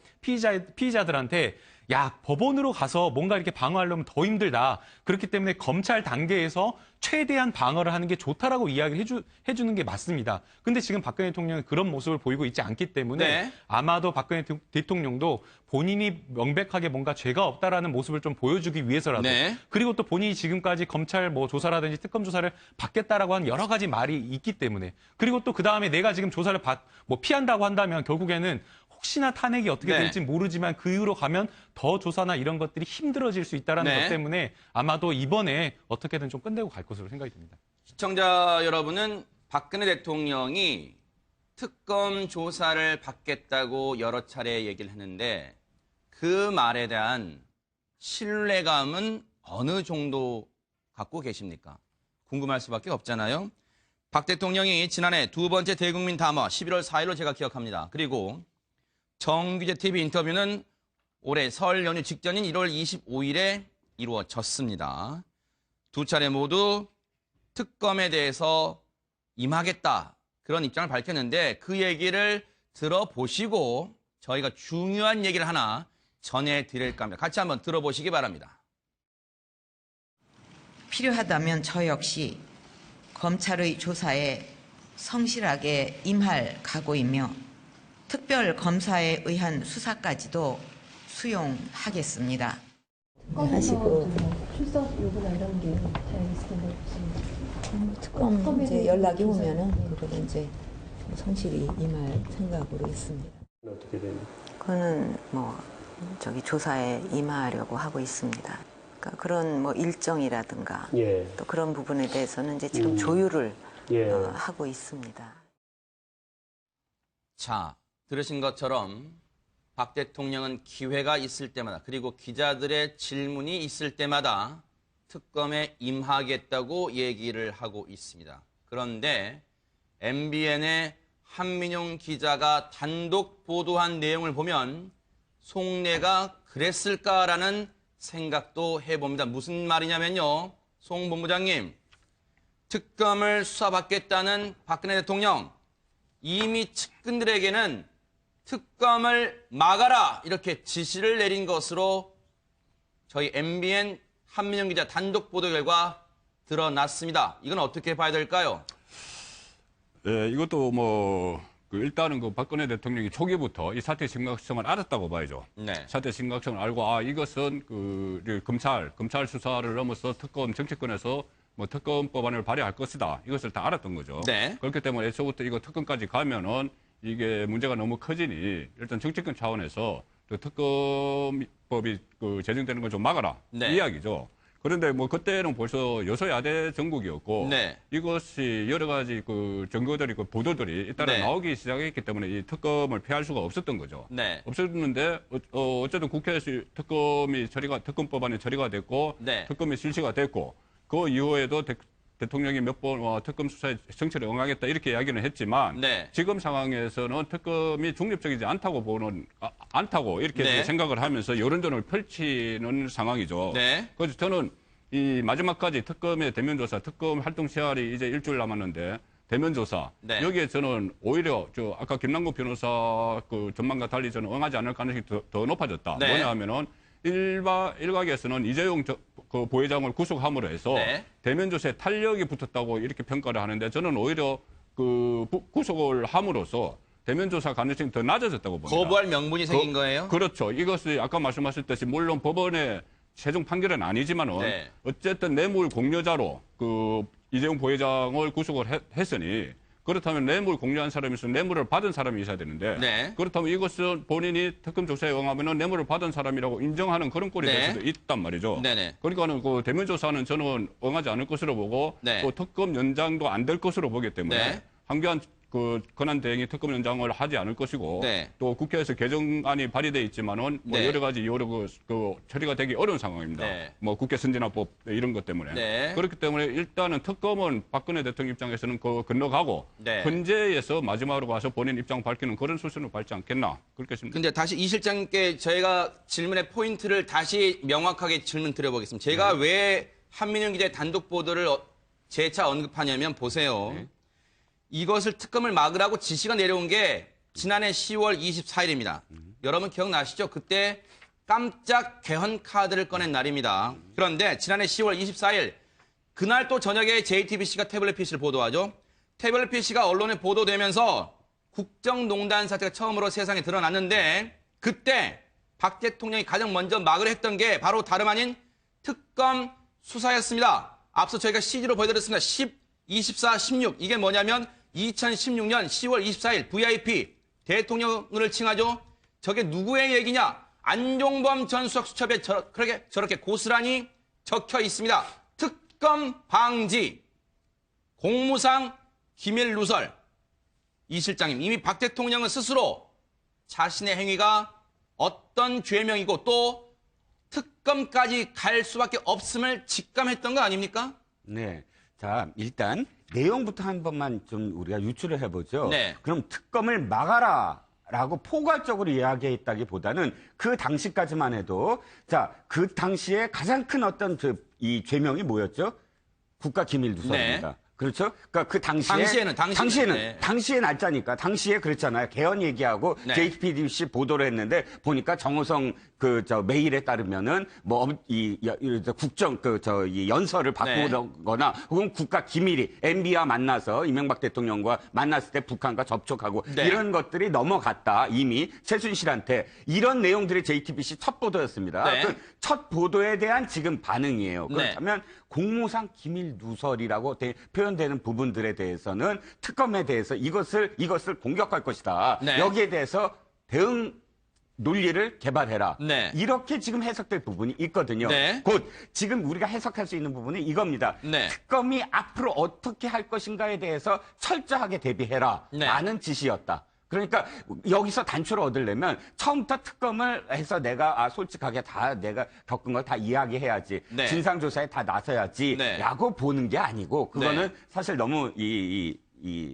피의자들한테 야, 법원으로 가서 뭔가 이렇게 방어하려면 더 힘들다. 그렇기 때문에 검찰 단계에서 최대한 방어를 하는 게 좋다라고 이야기를 해주는 게 맞습니다. 근데 지금 박근혜 대통령이 그런 모습을 보이고 있지 않기 때문에 네. 아마도 박근혜 대통령도 본인이 명백하게 뭔가 죄가 없다라는 모습을 좀 보여주기 위해서라도 네. 그리고 또 본인이 지금까지 검찰 뭐 조사라든지 특검 조사를 받겠다라고 하는 여러 가지 말이 있기 때문에 그리고 또 그다음에 내가 지금 조사를 피한다고 한다면 결국에는 혹시나 탄핵이 어떻게 네. 될지 모르지만 그 이후로 가면 더 조사나 이런 것들이 힘들어질 수 있다는 네. 것 때문에 아마도 이번에 어떻게든 좀 끝내고 갈 것으로 생각이 듭니다. 시청자 여러분은 박근혜 대통령이 특검 조사를 받겠다고 여러 차례 얘기를 했는데 그 말에 대한 신뢰감은 어느 정도 갖고 계십니까? 궁금할 수밖에 없잖아요. 박 대통령이 지난해 두 번째 대국민 담화 11월 4일로 제가 기억합니다. 그리고 정규제 TV 인터뷰는 올해 설 연휴 직전인 1월 25일에 이루어졌습니다. 두 차례 모두 특검에 대해서 임하겠다 그런 입장을 밝혔는데 그 얘기를 들어보시고 저희가 중요한 얘기를 하나 전해드릴까 합니다. 같이 한번 들어보시기 바랍니다. 필요하다면 저 역시 검찰의 조사에 성실하게 임할 각오이며 특별 검사에 의한 수사까지도 수용하겠습니다. 하시고 출석 요구나 이런 게 잘 있을 텐데 혹시 특검 이제 연락이 오면은 그거는 이제 성실히 임할 생각으로 있습니다. 어떻게 되나요? 그거는 저기 조사에 임하려고 하고 있습니다. 그러니까 그런 일정이라든가 또 그런 부분에 대해서는 이제 지금 조율을 하고 있습니다. 자, 들으신 것처럼 박 대통령은 기회가 있을 때마다 그리고 기자들의 질문이 있을 때마다 특검에 임하겠다고 얘기를 하고 있습니다. 그런데 MBN의 한민용 기자가 단독 보도한 내용을 보면 속내가 그랬을까라는 생각도 해봅니다. 무슨 말이냐면요. 송 본부장님, 특검을 수사받겠다는 박근혜 대통령 이미 측근들에게는 특검을 막아라 이렇게 지시를 내린 것으로 저희 MBN 한민영 기자 단독 보도 결과 드러났습니다. 이건 어떻게 봐야 될까요? 네, 이것도 일단은 그 박근혜 대통령이 초기부터 이 사태의 심각성을 알았다고 봐야죠. 네. 사태의 심각성을 알고 이것은 검찰 수사를 넘어서 특검 정치권에서 특검 법안을 발의할 것이다. 이것을 다 알았던 거죠. 네. 그렇기 때문에 애초부터 이거 특검까지 가면은 이게 문제가 너무 커지니 일단 정치권 차원에서 특검법이 제정되는 걸 좀 막아라. 네. 이 이야기죠. 그런데 그때는 벌써 여소야대 전국이었고 네. 이것이 여러 가지 증거들이 보도들이 잇따라 네. 나오기 시작했기 때문에 이 특검을 피할 수가 없었던 거죠. 네. 없었는데 어쨌든 국회에서 특검법안이 처리가 됐고 네. 특검이 실시가 됐고 그 이후에도 대통령이 몇 번 특검 수사에 성실히 응하겠다 이렇게 이야기는 했지만 네. 지금 상황에서는 특검이 중립적이지 않다고 이렇게 네. 생각을 하면서 여론전을 펼치는 상황이죠. 네. 그래서 저는 이 마지막까지 특검의 대면조사, 특검 활동 시할이 이제 일주일 남았는데 대면조사 네. 여기에 저는 오히려 아까 김남국 변호사 전망과 달리 저는 응하지 않을 가능성이 더 높아졌다. 네. 뭐냐 하면은 일각에서는 이재용 부회장을 구속함으로 해서 네. 대면조사에 탄력이 붙었다고 이렇게 평가를 하는데 저는 오히려 구속을 함으로써 대면조사 가능성이 더 낮아졌다고 봅니다. 거부할 명분이 생긴 거예요? 그렇죠. 이것이 아까 말씀하셨듯이 물론 법원의 최종 판결은 아니지만은 네. 어쨌든 뇌물 공여자로 이재용 부회장을 구속을 했으니 그렇다면 뇌물 공유한 사람이 있으면 뇌물을 받은 사람이 있어야 되는데 네. 그렇다면 이것은 본인이 특검 조사에 응하면 뇌물을 받은 사람이라고 인정하는 그런 꼴이 될 네. 수도 있단 말이죠. 네네. 그러니까는 대면 조사는 저는 응하지 않을 것으로 보고 네. 또 특검 연장도 안 될 것으로 보기 때문에 네. 한교안 권한 대행이 특검 연장을 하지 않을 것이고 네. 또 국회에서 개정안이 발의돼 있지만은 네. 여러 가지 이유로 처리가 되기 어려운 상황입니다. 네. 국회 선진화법 이런 것 때문에 네. 그렇기 때문에 일단은 특검은 박근혜 대통령 입장에서는 건너가고 네. 헌재에서 마지막으로 가서 본인 입장 밝히는 그런 수순을 밟지 않겠나 그렇게 생각합니다. 근데 다시 이 실장님께 저희가 질문의 포인트를 다시 명확하게 질문 드려보겠습니다. 제가 네. 왜 한민영 기자의 단독 보도를 재차 언급하냐면 보세요. 네. 이것을 특검을 막으라고 지시가 내려온 게 지난해 10월 24일입니다. 여러분 기억나시죠? 그때 깜짝 개헌 카드를 꺼낸 날입니다. 그런데 지난해 10월 24일 그날 또 저녁에 JTBC가 태블릿 PC를 보도하죠. 태블릿 PC가 언론에 보도되면서 국정농단 사태가 처음으로 세상에 드러났는데 그때 박 대통령이 가장 먼저 막으려 했던 게 바로 다름 아닌 특검 수사였습니다. 앞서 저희가 CG로 보여드렸습니다. 10, 24, 16 이게 뭐냐면 2016년 10월 24일 VIP 대통령을 칭하죠. 저게 누구의 얘기냐? 안종범 전 수석 수첩에 저렇게 고스란히 적혀 있습니다. 특검 방지, 공무상 기밀 누설. 이 실장님, 이미 박 대통령은 스스로 자신의 행위가 어떤 죄명이고 또 특검까지 갈 수밖에 없음을 직감했던 거 아닙니까? 네. 자, 일단 내용부터 한 번만 좀 우리가 유추를 해보죠. 네. 그럼 특검을 막아라. 라고 포괄적으로 이야기했다기보다는 그 당시까지만 해도 자, 그 당시에 가장 큰 어떤 이 죄명이 뭐였죠? 국가기밀누설입니다. 네. 그렇죠? 그러니까 그 당시에는 네. 당시의 날짜니까 당시에 그랬잖아요. 개헌 얘기하고 네. JTBC 보도를 했는데 보니까 정호성 메일에 따르면은 이 국정 이 연설을 바꾸거나 혹은 국가 기밀이 MB와 만나서 이명박 대통령과 만났을 때 북한과 접촉하고 네. 이런 것들이 넘어갔다 이미 최순실한테 이런 내용들이 JTBC 첫 보도였습니다. 네. 그 첫 보도에 대한 지금 반응이에요. 네. 그렇다면 공무상 기밀 누설이라고 표현되는 부분들에 대해서는 특검에 대해서 이것을 공격할 것이다. 네. 여기에 대해서 대응 논리를 개발해라. 네. 이렇게 지금 해석될 부분이 있거든요. 네. 곧 지금 우리가 해석할 수 있는 부분이 이겁니다. 네. 특검이 앞으로 어떻게 할 것인가에 대해서 철저하게 대비해라. 네. 라는 지시였다. 그러니까 여기서 단초를 얻으려면 처음부터 특검을 해서 내가 솔직하게 다 내가 겪은 걸 다 이야기해야지. 네. 진상조사에 다 나서야지. 네. 라고 보는 게 아니고 그거는 네. 사실 너무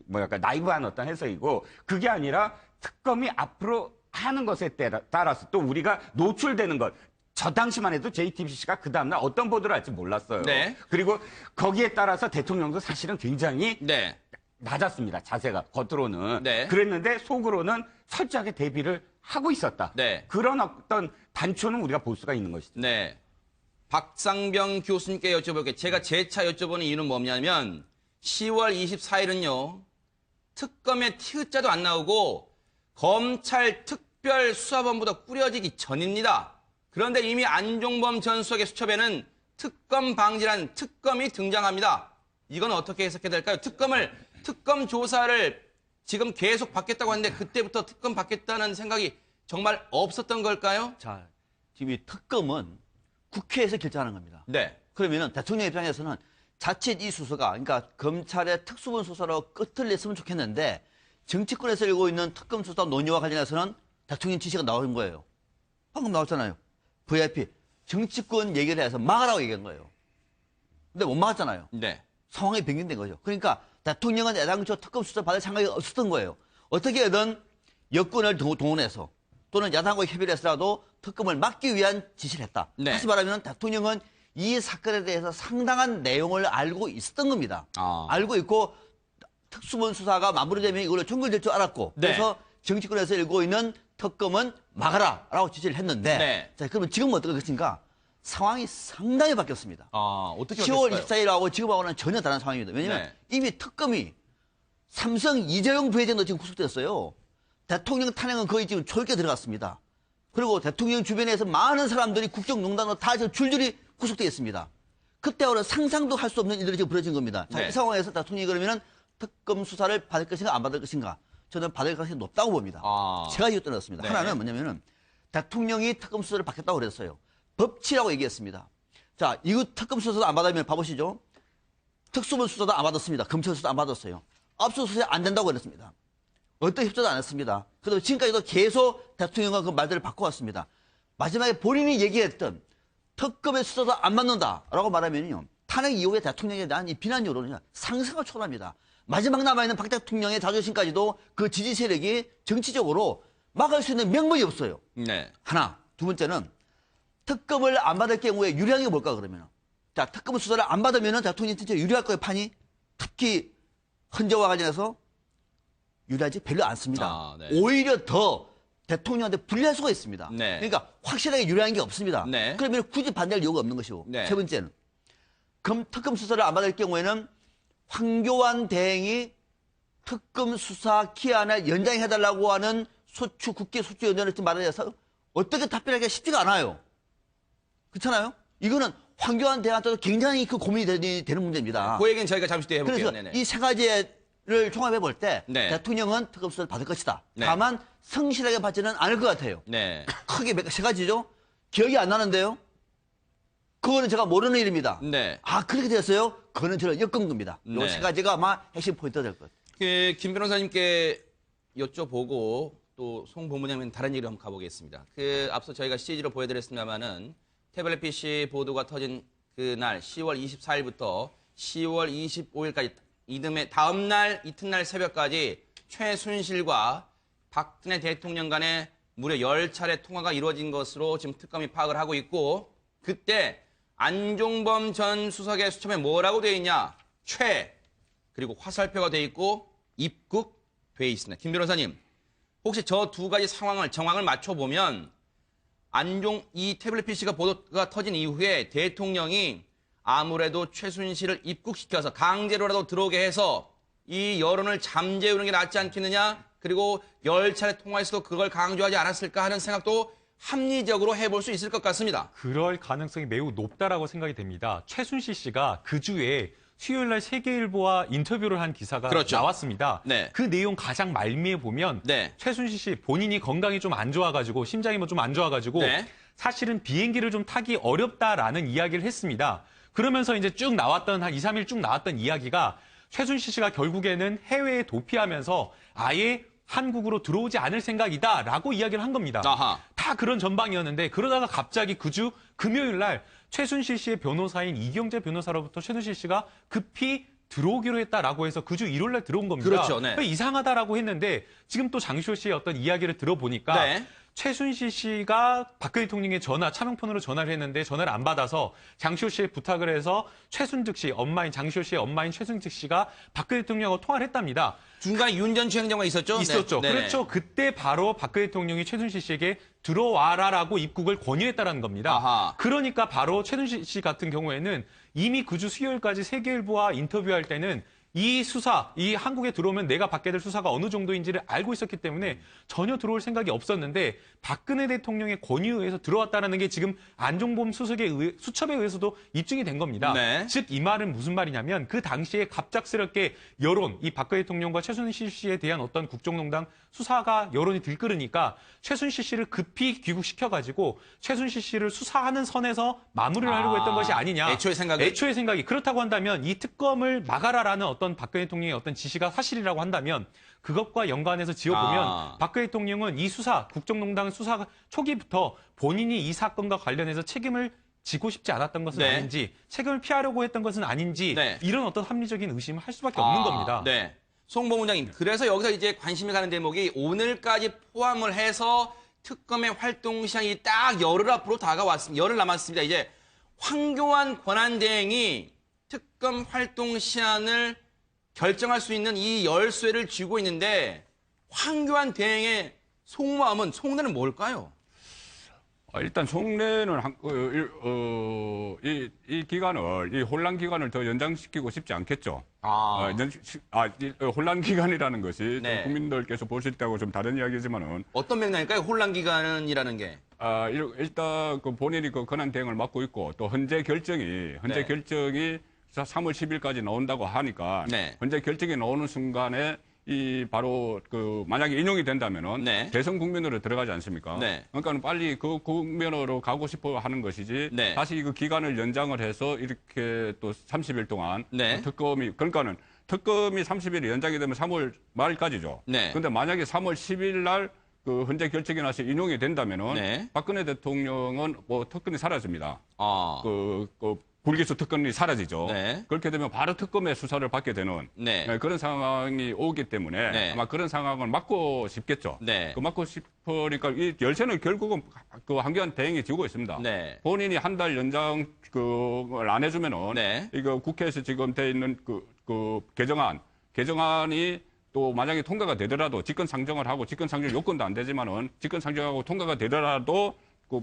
뭐랄까 나이브한 어떤 해석이고 그게 아니라 특검이 앞으로 하는 것에 따라서 또 우리가 노출되는 것. 저 당시만 해도 JTBC가 그 다음날 어떤 보도를 할지 몰랐어요. 네. 그리고 거기에 따라서 대통령도 사실은 굉장히 네. 낮았습니다. 자세가 겉으로는. 네. 그랬는데 속으로는 철저하게 대비를 하고 있었다. 네. 그런 어떤 단초는 우리가 볼 수가 있는 것이죠. 네. 박상병 교수님께 여쭤볼게요. 제가 재차 여쭤보는 이유는 뭐냐면 10월 24일은요. 특검의 티읕자도 안 나오고 검찰 특별수사본부도 꾸려지기 전입니다. 그런데 이미 안종범 전 수석의 수첩에는 특검 방지란 특검이 등장합니다. 이건 어떻게 해석해야 될까요? 특검 조사를 지금 계속 받겠다고 하는데 그때부터 특검 받겠다는 생각이 정말 없었던 걸까요? 자, 지금 이 특검은 국회에서 결정하는 겁니다. 네. 그러면은 대통령 입장에서는 자칫 이 수사가, 그러니까 검찰의 특수본 수사로 끝을 냈으면 좋겠는데 정치권에서 일고 있는 특검 수사 논의와 관련해서는 대통령 지시가 나오는 거예요. 방금 나왔잖아요. VIP. 정치권 얘기를 해서 막으라고 얘기한 거예요. 근데 못 막았잖아요. 네. 상황이 변경된 거죠. 그러니까 대통령은 애당초 특검 수사 받을 생각이 없었던 거예요. 어떻게든 여권을 동원해서 또는 야당과 협의를 해서라도 특검을 막기 위한 지시를 했다. 네. 다시 말하면 대통령은 이 사건에 대해서 상당한 내용을 알고 있었던 겁니다. 알고 있고 특수본 수사가 마무리되면 이걸로 종결될 줄 알았고 네. 그래서 정치권에서 일고 있는 특검은 막아라라고 지시를 했는데 네. 자, 그러면 지금은 어떨 것인가? 상황이 상당히 바뀌었습니다. 어떻게 10월 바뀌었을까요? 24일하고 지금하고는 전혀 다른 상황입니다. 왜냐하면 네. 이미 특검이 삼성 이재용 부회장도 지금 구속됐어요. 대통령 탄핵은 거의 지금 초읽게 들어갔습니다. 그리고 대통령 주변에서 많은 사람들이 국정농단으로 다 지금 줄줄이 구속되어 있습니다. 그때와는 상상도 할 수 없는 일들이 지금 벌어진 겁니다. 자, 네. 이 상황에서 대통령이 그러면은 특검 수사를 받을 것인가 안 받을 것인가? 저는 받을 가능성이 높다고 봅니다. 제가 이거 떠났습니다. 네. 하나는 뭐냐면은 대통령이 특검 수사를 받겠다고 그랬어요. 법치라고 얘기했습니다. 자, 이거 특검 수사도 안 받으면 봐보시죠. 특수본 수사도 안 받았습니다. 검찰 수사도 안 받았어요. 압수수색 안 된다고 그랬습니다. 어떤 협조도 안 했습니다. 그다음에 지금까지도 계속 대통령과 그 말들을 바꿔왔습니다. 마지막에 본인이 얘기했던 특검의 수사도 안 받는다라고 말하면요. 탄핵 이후에 대통령에 대한 이 비난 여론이 상승을 초월합니다. 마지막 남아있는 박 대통령의 자존심까지도 그 지지 세력이 정치적으로 막을 수 있는 명분이 없어요. 네. 하나. 두 번째는 특검을 안 받을 경우에 유리한 게 뭘까 그러면. 자, 특검 수사를 안 받으면 대통령이 진짜 유리할 거예요, 판이. 특히 헌재와 관련해서 유리하지 별로 않습니다. 네. 오히려 더 대통령한테 불리할 수가 있습니다. 네. 그러니까 확실하게 유리한 게 없습니다. 네. 그러면 굳이 반대할 이유가 없는 것이고 네. 세 번째는 특검 수사를 안 받을 경우에는 황교안 대행이 특검 수사 기한을 연장해달라고 하는 국회 소추위원회를 말해서 어떻게 답변하기가 쉽지가 않아요. 그렇잖아요? 이거는 황교안 대행한테도 굉장히 그 고민이 되는 문제입니다. 그 얘기는 저희가 잠시 뒤에 해볼게요. 그래서 이 세 가지를 총합해 볼 때 네. 대통령은 특검 수사를 받을 것이다. 네. 다만 성실하게 받지는 않을 것 같아요. 네. 크게 세 가지죠. 기억이 안 나는데요. 그거는 제가 모르는 일입니다. 네. 아, 그렇게 됐어요? 그거는 저는 엮은 겁니다. 네. 요 세 가지가 아마 핵심 포인트가 될 것 같아요. 김 변호사님께 여쭤보고 또 송 본부장님 다른 얘기로 한번 가보겠습니다. 앞서 저희가 CG로 보여드렸습니다만은 태블릿 PC 보도가 터진 그날 10월 24일부터 10월 25일까지 다음 날 이튿날 새벽까지 최순실과 박근혜 대통령 간에 무려 10차례 통화가 이루어진 것으로 지금 특검이 파악을 하고 있고 그때 안종범 전 수석의 수첩에 뭐라고 되어 있냐? 그리고 화살표가 되어 있고 입국되어 있습니다. 김 변호사님, 혹시 저 두 가지 정황을 맞춰보면 이 태블릿 PC가 보도가 터진 이후에 대통령이 아무래도 최순실을 입국시켜서 강제로라도 들어오게 해서 이 여론을 잠재우는 게 낫지 않겠느냐? 그리고 10차례 통화에서도 그걸 강조하지 않았을까 하는 생각도 합리적으로 해볼 수 있을 것 같습니다. 그럴 가능성이 매우 높다라고 생각이 됩니다. 최순실 씨가 그 주에 수요일 날 세계일보와 인터뷰를 한 기사가 그렇죠. 나왔습니다. 네. 그 내용 가장 말미에 보면 네. 최순실 씨 본인이 건강이 좀 안 좋아가지고 심장이 좀 안 좋아가지고 네. 사실은 비행기를 좀 타기 어렵다라는 이야기를 했습니다. 그러면서 이제 쭉 나왔던 한 2, 3일 쭉 나왔던 이야기가 최순실 씨가 결국에는 해외에 도피하면서 아예 한국으로 들어오지 않을 생각이다라고 이야기를 한 겁니다. 아하. 다 그런 전방이었는데 그러다가 갑자기 그 주 금요일 날 최순실 씨의 변호사인 이경재 변호사로부터 최순실 씨가 급히 들어오기로 했다라고 해서 그 주 일요일 날 들어온 겁니다. 그렇죠. 네. 이상하다라고 했는데 지금 또 장시호 씨의 어떤 이야기를 들어보니까 네. 최순실 씨가 박근혜 대통령의 차명폰으로 전화를 했는데 전화를 안 받아서 장시호 씨의 부탁을 해서 장시호 씨의 엄마인 최순득 씨가 박근혜 대통령하고 통화를 했답니다. 중간에 윤전추 행정가 있었죠? 있었죠. 네. 그렇죠. 그때 바로 박근혜 대통령이 최순실 씨에게 들어와라라고 입국을 권유했다는 겁니다. 아하. 그러니까 바로 최순실 씨 같은 경우에는 이미 그 주 수요일까지 세계일보와 인터뷰할 때는 이 한국에 들어오면 내가 받게 될 수사가 어느 정도인지를 알고 있었기 때문에 전혀 들어올 생각이 없었는데 박근혜 대통령의 권유에 의해서 들어왔다는 게 지금 안종범 수석의 수첩에 의해서도 입증이 된 겁니다. 네. 즉 이 말은 무슨 말이냐면 그 당시에 갑작스럽게 이 박근혜 대통령과 최순실 씨에 대한 어떤 국정농단 수사가 여론이 들끓으니까 최순실 씨를 급히 귀국시켜가지고 최순실 씨를 수사하는 선에서 마무리를 하려고 했던 것이 아니냐. 애초의 생각이. 그렇다고 한다면 이 특검을 막아라라는 어떤 박근혜 대통령의 어떤 지시가 사실이라고 한다면 그것과 연관해서 지어보면 박근혜 대통령은 이 국정농단 수사 초기부터 본인이 이 사건과 관련해서 책임을 지고 싶지 않았던 것은 네. 아닌지 책임을 피하려고 했던 것은 아닌지 네. 이런 어떤 합리적인 의심을 할 수밖에 없는 겁니다. 네. 송 본부장님, 그래서 여기서 이제 관심이 가는 대목이 오늘까지 포함을 해서 특검의 활동 시간이 딱 열흘 앞으로 다가왔습니다. 열흘 남았습니다. 이제 황교안 권한대행이 특검 활동 시한을 결정할 수 있는 이 열쇠를 쥐고 있는데 황교안 대행의 속내는 뭘까요? 일단 속내는 이 기간을 이 혼란 기간을 더 연장시키고 싶지 않겠죠. 혼란 기간이라는 것이 네. 국민들께서 보실 때하고 좀 다른 이야기지만은 어떤 맥락일까요? 혼란 기간이라는 게. 일단 그 본인이 그 권한 대행을 맡고 있고 또 현재 결정이 3월 10일까지 나온다고 하니까 네. 현재 결정이 나오는 순간에 바로 만약에 인용이 된다면은 네. 대선 국면으로 들어가지 않습니까? 네. 그러니까 빨리 그 국면으로 가고 싶어 하는 것이지 네. 다시 그 기간을 연장을 해서 이렇게 또 30일 동안 네. 특검이 30일이 연장이 되면 3월 말까지죠. 네. 그런데 만약에 3월 10일 날 그 현재 결정이 나서 인용이 된다면은 네. 박근혜 대통령은 특권이 사라집니다. 불기소 특권이 사라지죠. 네. 그렇게 되면 바로 특검의 수사를 받게 되는 그런 상황이 오기 때문에 아마 그런 상황을 막고 싶겠죠. 막고 싶으니까 이 열쇠는 결국은 그 황교안 대행이 쥐고 있습니다. 본인이 한 달 연장 그걸 안 해주면은 이거 국회에서 지금 돼 있는 그 개정안이 또 만약에 통과가 되더라도 직권상정을 하고 직권상정 요건도 안 되지만은 직권상정하고 통과가 되더라도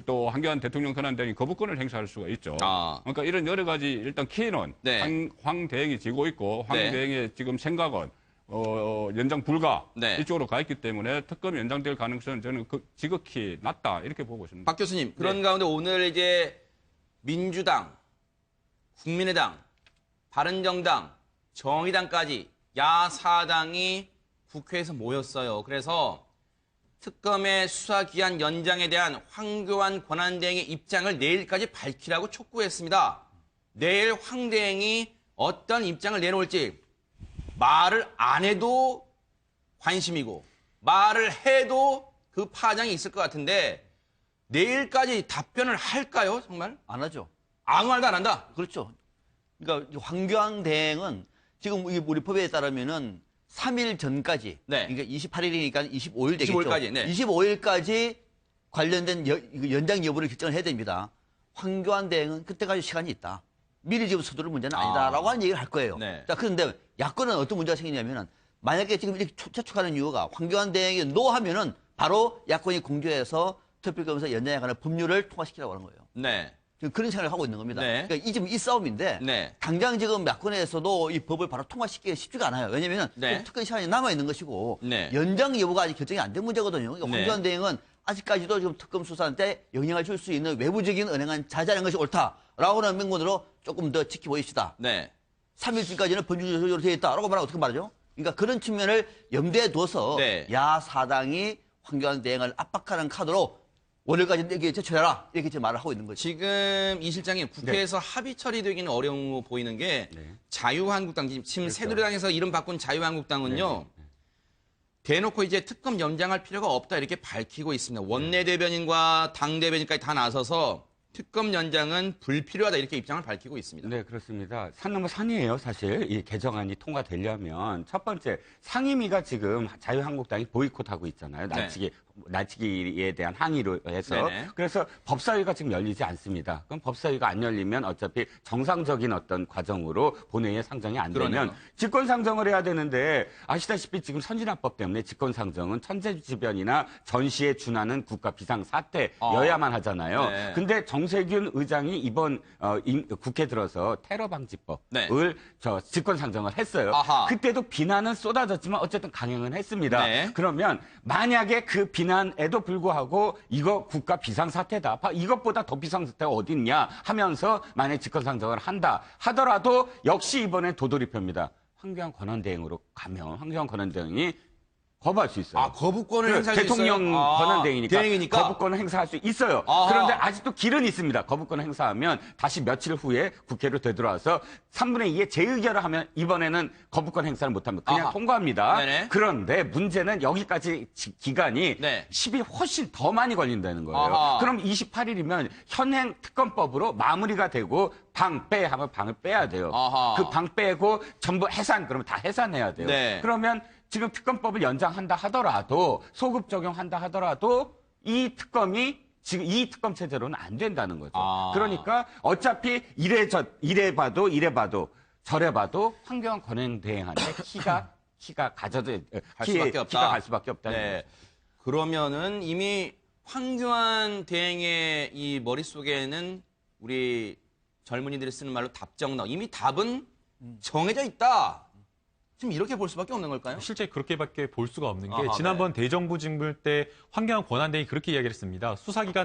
또 황교안 대통령 권한대행이 거부권을 행사할 수가 있죠. 그러니까 이런 여러 가지 일단 키는 네. 황 대행이 지고 있고 황 네. 대행의 지금 생각은 연장 불가 네. 이쪽으로 가 있기 때문에 특검이 연장될 가능성은 저는 지극히 낮다 이렇게 보고 있습니다. 박 교수님, 그런 네. 가운데 오늘 이제 민주당, 국민의당, 바른정당, 정의당까지 야사당이 국회에서 모였어요. 그래서 특검의 수사기한 연장에 대한 황교안 권한대행의 입장을 내일까지 밝히라고 촉구했습니다. 내일 황 대행이 어떤 입장을 내놓을지 말을 안 해도 관심이고 말을 해도 그 파장이 있을 것 같은데 내일까지 답변을 할까요? 정말? 안 하죠. 아무 말도 안 한다? 그렇죠. 그러니까 황교안 대행은 지금 우리 법에 따르면은 3일 전까지, 그러니까 28일이니까 25일 되겠죠. 25일까지, 네. 25일까지 관련된 연장 여부를 결정을 해야 됩니다. 황교안 대행은 그때까지 시간이 있다. 미리 지금 서두를 문제는 아니다라고 하는 얘기를 할 거예요. 네. 자, 그런데 야권은 어떤 문제가 생기냐면은 만약에 지금 이렇게 재촉하는 이유가 황교안 대행이 노하면은 바로 야권이 공조해서 특별검사 연장에 관한 법률을 통과시키라고 하는 거예요. 네. 지금 그런 생각을 하고 있는 겁니다. 네. 그러니까 지금 이 싸움인데 네. 당장 지금 야권에서도 이 법을 바로 통과시키기가 쉽지가 않아요. 왜냐하면 네. 특권 시간이 남아 있는 것이고 네. 연장 여부가 아직 결정이 안 된 문제거든요. 그러니까 네. 황교안 대행은 아직까지도 지금 특검 수사한테 영향을 줄 수 있는 외부적인 은행은 자제하는 것이 옳다라고 하는 명분으로 조금 더 지켜보십시다. 네. 3일쯤까지는 번주 조절로 되어 있다라고 말하면 어떻게 말하죠? 그러니까 그런 측면을 염두에 둬서 네. 야사당이 황교안 대행을 압박하는 카드로 월요일까지 내게 제출해라 이렇게 지금 말을 하고 있는 거죠. 지금 이 실장님 국회에서 합의 처리되기는 어려워 보이는 게 자유한국당 지금 새누리당에서 이름 바꾼 자유한국당은요. 대놓고 이제 특검 연장할 필요가 없다 이렇게 밝히고 있습니다. 원내대변인과 당대변인까지 다 나서서 특검 연장은 불필요하다 이렇게 입장을 밝히고 있습니다. 네, 그렇습니다. 산 넘어 산이에요, 사실. 이 개정안이 통과되려면. 첫 번째, 상임위가 지금 자유한국당이 보이콧하고 있잖아요. 날치기에 대한 항의로 해서. 네네. 그래서 법사위가 지금 열리지 않습니다. 그럼 법사위가 안 열리면 어차피 정상적인 어떤 과정으로 본회의에 상정이 안 되면 그러네요. 직권상정을 해야 되는데 아시다시피 지금 선진화법 때문에 직권상정은 천재지변이나 전시에 준하는 국가 비상사태여야만 하잖아요. 네. 근데 정세균 의장이 이번 국회 들어서 테러 방지법을 직권상정을 했어요. 아하. 그때도 비난은 쏟아졌지만 어쨌든 강행은 했습니다. 네. 그러면 만약에 그 비난에도 불구하고 이거 국가 비상사태다. 이것보다 더 비상사태가 어디 있냐 하면서 만약에 직권상정을 한다 하더라도 역시 이번엔 도돌이표입니다. 황교안 권한대행으로 가면 황교안 권한대행이 거부할 수 있어요. 아, 거부권을 행사할 수 있어요? 대통령 아, 권한대행이니까 대행이니까? 거부권을 행사할 수 있어요. 아하. 그런데 아직도 길은 있습니다. 거부권을 행사하면 다시 며칠 후에 국회로 되돌아와서 3분의 2의 재의결을 하면 이번에는 거부권 행사를 못하면 그냥 아하. 통과합니다. 네네. 그런데 문제는 여기까지 기간이 네. 10일 훨씬 더 많이 걸린다는 거예요. 아하. 그럼 28일이면 현행 특검법으로 마무리가 되고 방 빼 하면 방을 빼야 돼요. 아하. 그 방 빼고 전부 해산 그러면 다 해산해야 돼요. 네. 그러면 지금 특검법을 연장한다 하더라도 소급 적용한다 하더라도 이 특검이 지금 이 특검 체제로는 안 된다는 거죠. 그러니까 어차피 이래 봐도 저래 봐도 황교안 권한대행한테 키가 가져도 키가 갈 수밖에 없다는 네. 거죠. 그러면은 이미 황교안 대행의 이 머릿속에는 우리 젊은이들이 쓰는 말로 답정너 이미 답은 정해져 있다. 지금 이렇게 볼 수밖에 없는 걸까요? 실제 그렇게밖에 볼 수가 없는 게 아하, 지난번 대정부 징불 때 황교안 권한대행이 그렇게 이야기를 했습니다.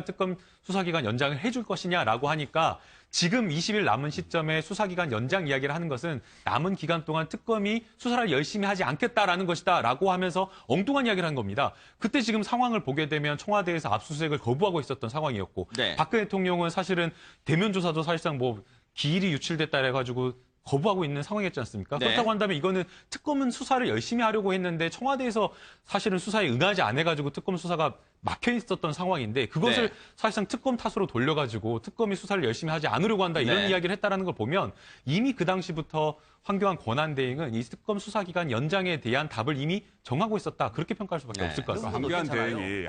특검 수사기간 연장을 해줄 것이냐라고 하니까 지금 20일 남은 시점에 수사기간 연장 이야기를 하는 것은 남은 기간 동안 특검이 수사를 열심히 하지 않겠다라는 것이다라고 하면서 엉뚱한 이야기를 한 겁니다. 그때 지금 상황을 보게 되면 청와대에서 압수수색을 거부하고 있었던 상황이었고 네. 박근혜 대통령은 사실은 대면 조사도 사실상 뭐 기일이 유출됐다 해가지고 거부하고 있는 상황이었지 않습니까? 네. 그렇다고 한다면 이거는 특검은 수사를 열심히 하려고 했는데 청와대에서 사실은 수사에 응하지 안 해가지고 특검 수사가 막혀 있었던 상황인데 그것을 네. 사실상 특검 탓으로 돌려가지고 특검이 수사를 열심히 하지 않으려고 한다 이런 네. 이야기를 했다라는 걸 보면 이미 그 당시부터 황교안 권한대행은 이 특검 수사기간 연장에 대한 답을 이미 정하고 있었다 그렇게 평가할 수밖에 네. 없을 것 같습니다.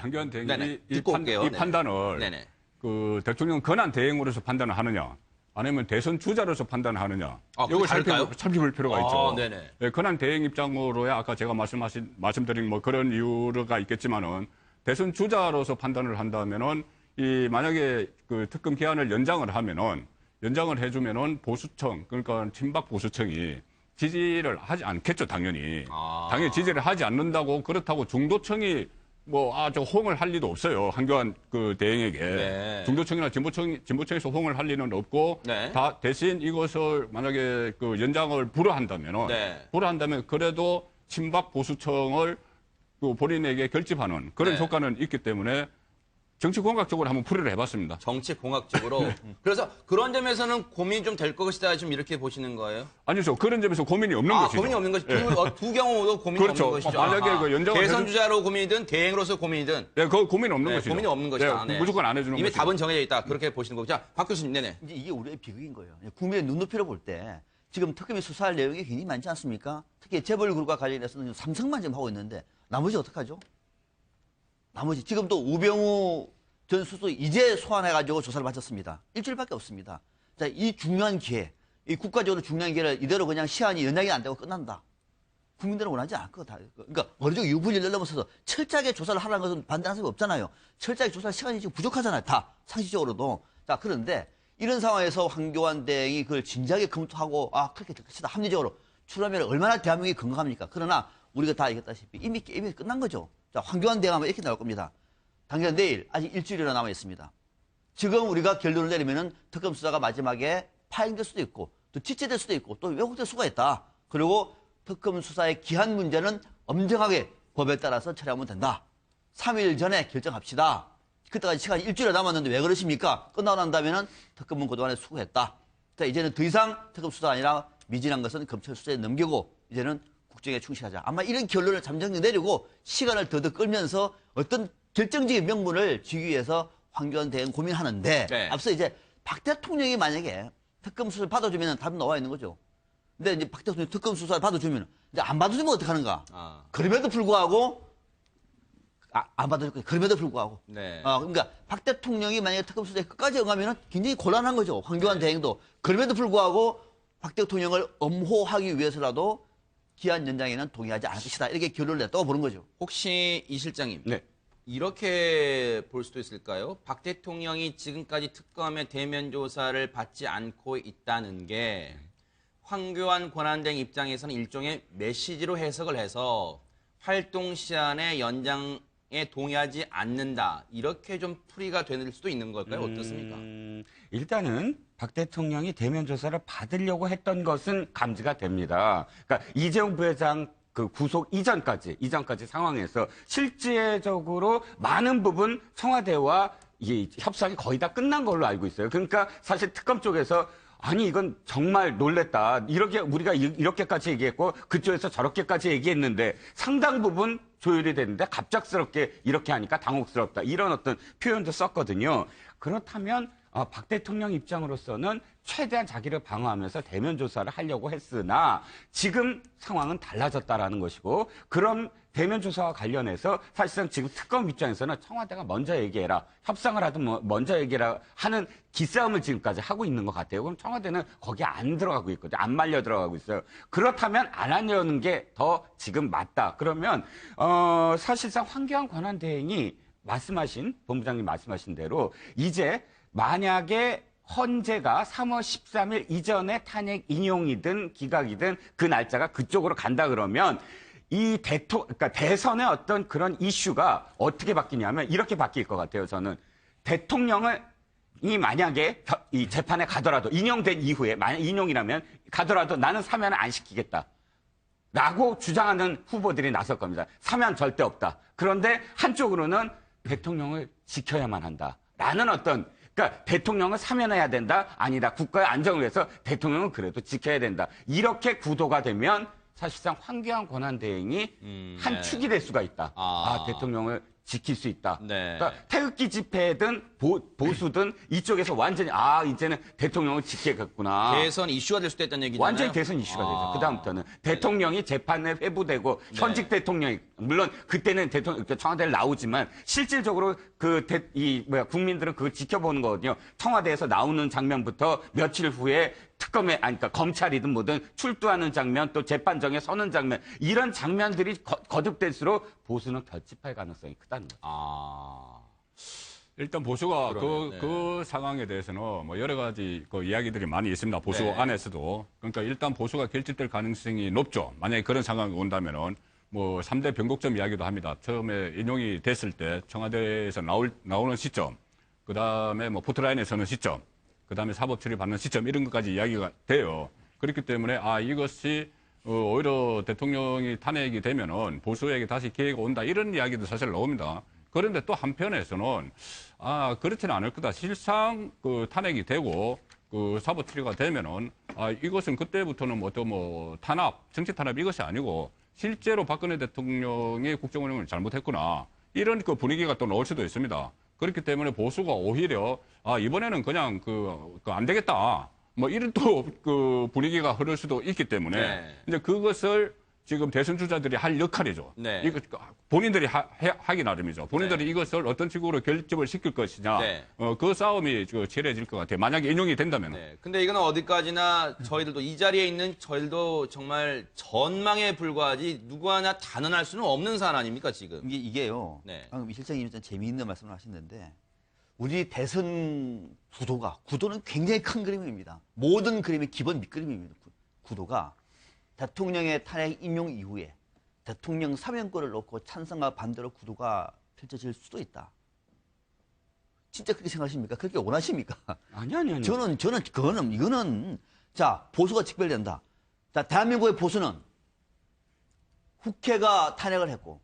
황교안 대행이 네네. 이 듣고 올게요. 네. 판단을 네네. 그 대통령 권한 대행으로서 판단을 하느냐 아니면 대선 주자로서 판단하느냐. 그게 이걸 다를까요? 살펴볼 필요가 있죠. 네네. 예, 권한 대행 입장으로야 아까 제가 말씀드린 뭐 그런 이유가 있겠지만은 대선 주자로서 판단을 한다면은 이 만약에 그 특검 기한을 연장을 해주면은 보수청 그러니까 친박 보수청이 지지를 하지 않겠죠, 당연히. 당연히 지지를 하지 않는다고 그렇다고 중도청이 저 호응을 할 리도 없어요. 한교안 그 대행에게. 네. 중도청이나 진보청에서 호응을 할 리는 없고, 네. 다 대신 이것을 만약에 그 연장을 불허한다면은, 네. 그래도 친박 보수청을 그 본인에게 결집하는 그런 네. 효과는 있기 때문에 정치공학적으로 한번 풀이를 해봤습니다. 정치공학적으로. 그래서 그런 점에서는 고민이 좀 될 것이다, 좀 이렇게 보시는 거예요? 아니죠. 그런 점에서 고민이 없는 것이죠. 고민이 없는 것이죠. 두 경우도 고민이 그렇죠. 없는 것이죠. 만약에 그 연장을 대선 주자로 고민이든 대행으로서 고민이든. 네, 그 고민이 없는 네, 것이죠. 고민이 없는 것이다. 네, 무조건 안 해주는 이미 것이죠. 답은 정해져 있다. 그렇게 보시는 거죠. 자, 박 교수님, 네네. 이제 이게 우리의 비극인 거예요. 국민의 눈높이로 볼 때 지금 특검이 수사할 내용이 굉장히 많지 않습니까? 특히 재벌 그룹과 관련해서는 삼성만 지금 하고 있는데 나머지 어떡하죠? 나머지 지금 또 우병우 전 수석 이제 소환해가지고 조사를 마쳤습니다. 일주일밖에 없습니다. 자, 이 중요한 기회, 이 국가적으로 중요한 기회를 이대로 그냥 시한이 연장이 안 되고 끝난다. 국민들은 원하지 않을 거다. 그러니까 어느 정도 유불리를 넘어서서 철저하게 조사를 하라는 것은 반대하는 사람이 없잖아요. 철저하게 조사할 시간이 지금 부족하잖아요. 다 상식적으로도. 자, 그런데 이런 상황에서 황교안 대행이 그걸 진지하게 검토하고 그렇게 합시다. 합리적으로 출하면 얼마나 대한민국이 건강합니까? 그러나 우리가 다 얘기했다시피 이미 게임이 끝난 거죠. 자, 황교안 대행하면 이렇게 나올 겁니다. 당장 내일 아직 일주일이나 남아 있습니다. 지금 우리가 결론을 내리면은 특검 수사가 마지막에 파행될 수도 있고 또 지체될 수도 있고 또 왜곡될 수가 있다. 그리고 특검 수사의 기한 문제는 엄정하게 법에 따라서 처리하면 된다. 3일 전에 결정합시다. 그때까지 시간이 일주일이 남았는데 왜 그러십니까? 끝나고 난다면은 특검은 그동안에 수고했다. 자, 이제는 더 이상 특검 수사가 아니라 미진한 것은 검찰 수사에 넘기고 이제는 국정에 충실하자. 아마 이런 결론을 잠정히 내리고 시간을 더더 끌면서 어떤 결정적인 명분을 주기 위해서 황교안 대행 고민하는데 네. 앞서 이제 박 대통령이 만약에 특검 수사를 받아주면 답이 나와 있는 거죠. 근데 이제 박 대통령이 특검 수사를 받아주면 이제 안 받아주면 어떡하는가? 그럼에도 불구하고 안 받아줄 거예요. 그럼에도 불구하고. 네. 그러니까 박 대통령이 만약에 특검 수사에 끝까지 응하면 굉장히 곤란한 거죠. 황교안 대행도. 그럼에도 불구하고 박 대통령을 엄호하기 위해서라도 기한 연장에는 동의하지 않을 것이다. 이렇게 결론을 냈다고 보는 거죠. 혹시 이 실장님. 네. 이렇게 볼 수도 있을까요? 박 대통령이 지금까지 특검의 대면 조사를 받지 않고 있다는 게 황교안 권한대행 입장에서는 일종의 메시지로 해석을 해서 활동 시한의 연장에 동의하지 않는다. 이렇게 좀 풀이가 되는 수도 있는 걸까요? 어떻습니까? 일단은 박 대통령이 대면 조사를 받으려고 했던 것은 감지가 됩니다. 그러니까 이재용 부회장 그 구속 이전까지 상황에서 실제적으로 많은 부분 청와대와 이 협상이 거의 다 끝난 걸로 알고 있어요. 그러니까 사실 특검 쪽에서 아니 이건 정말 놀랬다. 이렇게 우리가 이렇게까지 얘기했고 그쪽에서 저렇게까지 얘기했는데 상당 부분 조율이 됐는데 갑작스럽게 이렇게 하니까 당혹스럽다. 이런 어떤 표현도 썼거든요. 그렇다면 박 대통령 입장으로서는 최대한 자기를 방어하면서 대면 조사를 하려고 했으나 지금 상황은 달라졌다라는 것이고 그럼 대면 조사와 관련해서 사실상 지금 특검 입장에서는 청와대가 먼저 얘기해라. 협상을 하든 먼저 얘기해라 하는 기싸움을 지금까지 하고 있는 것 같아요. 그럼 청와대는 거기에 안 들어가고 있거든요. 안 말려 들어가고 있어요. 그렇다면 안 하려는 게 더 지금 맞다. 그러면 사실상 황교안 권한대행이 본부장님 말씀하신 대로 이제 만약에 헌재가 3월 13일 이전에 탄핵 인용이든 기각이든 그 날짜가 그쪽으로 간다 그러면 그러니까 대선의 어떤 그런 이슈가 어떻게 바뀌냐면 이렇게 바뀔 것 같아요. 저는 대통령이 만약에 이 재판에 가더라도 인용된 이후에 만약 인용이라면 가더라도 나는 사면을 안 시키겠다. 라고 주장하는 후보들이 나설 겁니다. 사면 절대 없다. 그런데 한쪽으로는 대통령을 지켜야만 한다. 라는 어떤 그러니까 대통령은 사면해야 된다? 아니다. 국가의 안정을 위해서 대통령은 그래도 지켜야 된다. 이렇게 구도가 되면 사실상 황교안 권한대행이 한 축이 될 수가 있다. 대통령을 지킬 수 있다. 네. 그러니까 태극기 집회든 보수든 이쪽에서 완전히 이제는 대통령을 지키겠구나. 대선 이슈가 될 수도 있다는 얘기잖아요. 완전히 대선 이슈가 되죠. 그다음부터는 대통령이 재판에 회부되고 현직 대통령이 물론 그때는 대통령 청와대를 나오지만 실질적으로 국민들은 그걸 지켜보는 거거든요. 청와대에서 나오는 장면부터 며칠 후에 그러니까 검찰이든 뭐든 출두하는 장면, 또 재판정에 서는 장면, 이런 장면들이 거듭될수록 보수는 결집할 가능성이 크다는 거죠. 일단 보수가 그 상황에 대해서는 뭐 여러 가지 그 이야기들이 많이 있습니다. 보수 안에서도. 그러니까 일단 보수가 결집될 가능성이 높죠. 만약에 그런 상황이 온다면은 뭐 3대 변곡점 이야기도 합니다. 처음에 인용이 됐을 때 청와대에서 나오는 시점, 그 다음에 뭐 포트라인에 서는 시점, 그 다음에 사법 처리 받는 시점 이런 것까지 이야기가 돼요. 그렇기 때문에 이것이 오히려 대통령이 탄핵이 되면은 보수에게 다시 기회가 온다 이런 이야기도 사실 나옵니다. 그런데 또 한편에서는 그렇지는 않을 거다. 실상 그 탄핵이 되고 그 사법 처리가 되면은 이것은 그때부터는 탄압, 정치 탄압 이것이 아니고 실제로 박근혜 대통령이 국정 운영을 잘못했구나 이런 그 분위기가 또 나올 수도 있습니다. 그렇기 때문에 보수가 오히려 이번에는 그냥 안 되겠다. 뭐 이런 또 그 분위기가 흐를 수도 있기 때문에 이제 그것을 지금 대선 주자들이 할 역할이죠. 이거 본인들이 하기 나름이죠. 본인들이 이것을 어떤 식으로 결집을 시킬 것이냐. 그 싸움이 치열해질 것 같아요. 만약에 인용이 된다면. 근데 이거는 어디까지나 저희들도 이 자리에 있는 저희들도 정말 전망에 불과하지 누구 하나 단언할 수는 없는 사안 아닙니까 지금? 이게요. 방금 이 실장님이 좀 재미있는 말씀을 하셨는데 우리 대선 구도는 굉장히 큰 그림입니다. 모든 그림의 기본 밑그림입니다. 구도가 대통령의 탄핵 인용 이후에 대통령 사면권을 놓고 찬성과 반대로 구도가 펼쳐질 수도 있다. 진짜 그렇게 생각하십니까? 그렇게 원하십니까? 아니. 저는 이거는 자 보수가 직별된다. 자 대한민국의 보수는 국회가 탄핵을 했고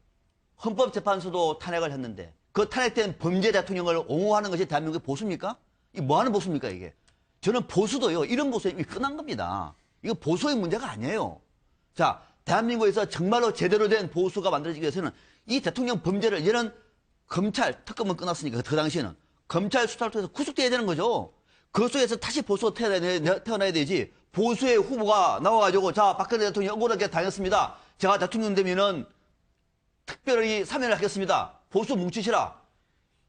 헌법재판소도 탄핵을 했는데 그 탄핵된 범죄 대통령을 옹호하는 것이 대한민국의 보수입니까? 이게 뭐 하는 보수입니까 이게? 저는 보수도요 이런 보수에 이미 끝난 겁니다. 이거 보수의 문제가 아니에요. 자, 대한민국에서 정말로 제대로 된 보수가 만들어지기 위해서는 이 대통령 범죄를 이제는 검찰 특검은 끝났으니까 그 당시에는 검찰 수사를 통해서 구속돼야 되는 거죠. 그 속에서 다시 보수가 태어나야 되지. 보수의 후보가 나와가지고 자 박근혜 대통령 억울하게 당했습니다. 제가 대통령 되면은 특별히 사면을 하겠습니다. 보수 뭉치시라.